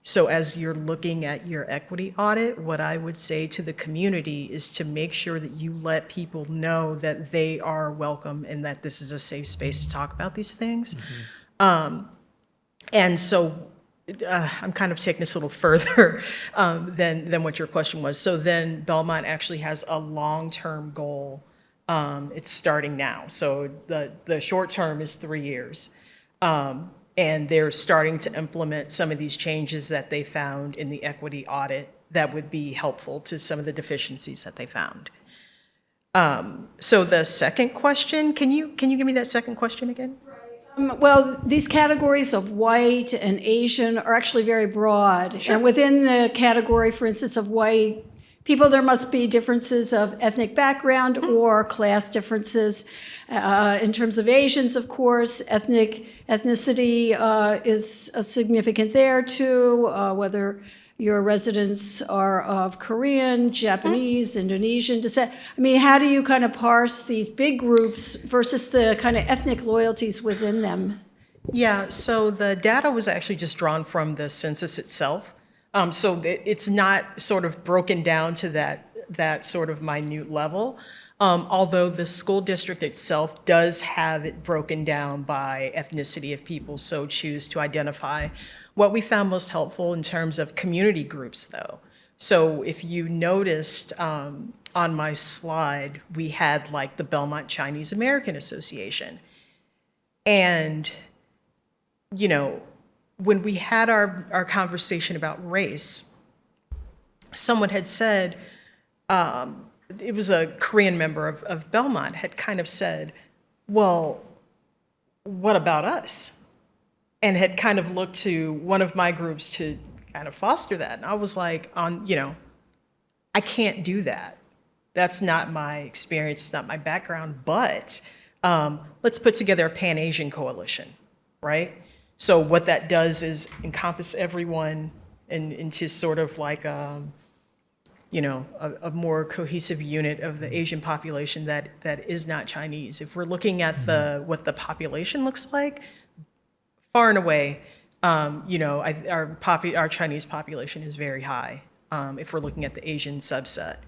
So as you're looking at your equity audit, what I would say to the community is to make sure that you let people know that they are welcome and that this is a safe space to talk about these things. Mm-hmm. And so I'm kind of taking this a little further than what your question was. So then Belmont actually has a long-term goal. It's starting now. So the short term is 3 years. And they're starting to implement some of these changes that they found in the equity audit that would be helpful to some of the deficiencies that they found. So the second question, can you give me that second question again? Well, these categories of white and Asian are actually very broad. Sure. And within the category, for instance, of white people, there must be differences of ethnic background or class differences. In terms of Asians, of course, ethnicity is significant there too, whether your residents are of Korean, Japanese, Indonesian descent. I mean, how do you kind of parse these big groups versus the kind of ethnic loyalties within them? Yeah, so the data was actually just drawn from the census itself. So it's not sort of broken down to that sort of minute level. Although the school district itself does have it broken down by ethnicity if people so choose to identify. What we found most helpful in terms of community groups, though. So if you noticed on my slide, we had like the Belmont Chinese American Association. And, when we had our conversation about race, someone had said, it was a Korean member of Belmont, had kind of said, well, what about us? And had kind of looked to one of my groups to kind of foster that. And I was like, I can't do that. That's not my experience, it's not my background, but let's put together a Pan-Asian coalition, right? So what that does is encompass everyone into sort of like a more cohesive unit of the Asian population that is not Chinese. If we're looking at what the population looks like, far and away, our Chinese population is very high. If we're looking at the Asian subset,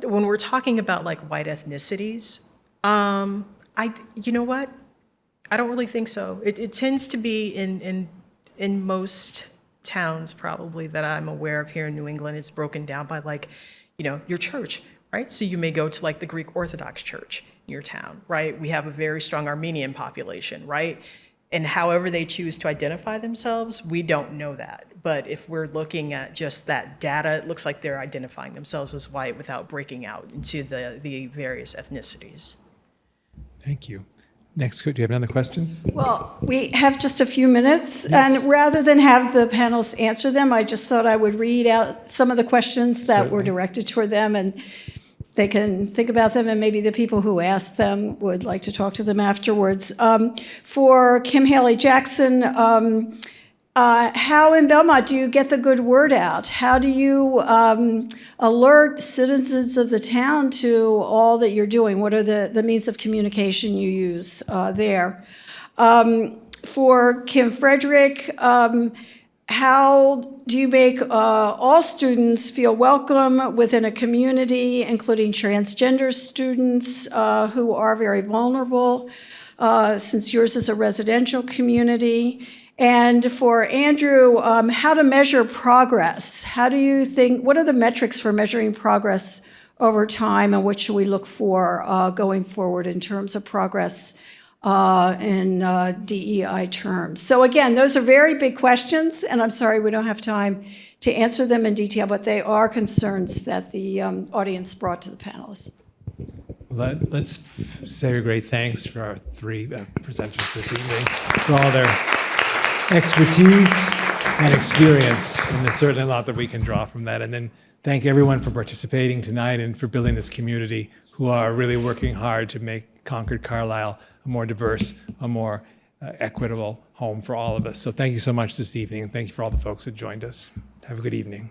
when we're talking about like white ethnicities, you know what? I don't really think so. It tends to be in most towns probably that I'm aware of here in New England. It's broken down by like, your church, right? So you may go to like the Greek Orthodox Church in your town, right? We have a very strong Armenian population, right? And however they choose to identify themselves, we don't know that. But if we're looking at just that data, it looks like they're identifying themselves as white without breaking out into the various ethnicities. Thank you. Next, do you have another question? Well, we have just a few minutes, and rather than have the panelists answer them, I just thought I would read out some of the questions that were directed toward them, and they can think about them, and maybe the people who asked them would like to talk to them afterwards. For Kim Haley-Jackson, how in Belmont do you get the good word out? How do you alert citizens of the town to all that you're doing? What are the means of communication you use there? For Kim Frederick, how do you make all students feel welcome within a community, including transgender students who are very vulnerable, since yours is a residential community? And for Andrew, how to measure progress. How do you think, what are the metrics for measuring progress over time, and what should we look for going forward in terms of progress in DEI terms? So again, those are very big questions, and I'm sorry we don't have time to answer them in detail, but they are concerns that the audience brought to the panelists. Let's say a great thanks for our three presenters this evening for all their expertise and experience, and there's certainly a lot that we can draw from that. And then thank everyone for participating tonight and for building this community, who are really working hard to make Concord, Carlisle a more diverse, a more equitable home for all of us. So thank you so much this evening, and thank you for all the folks that joined us. Have a good evening.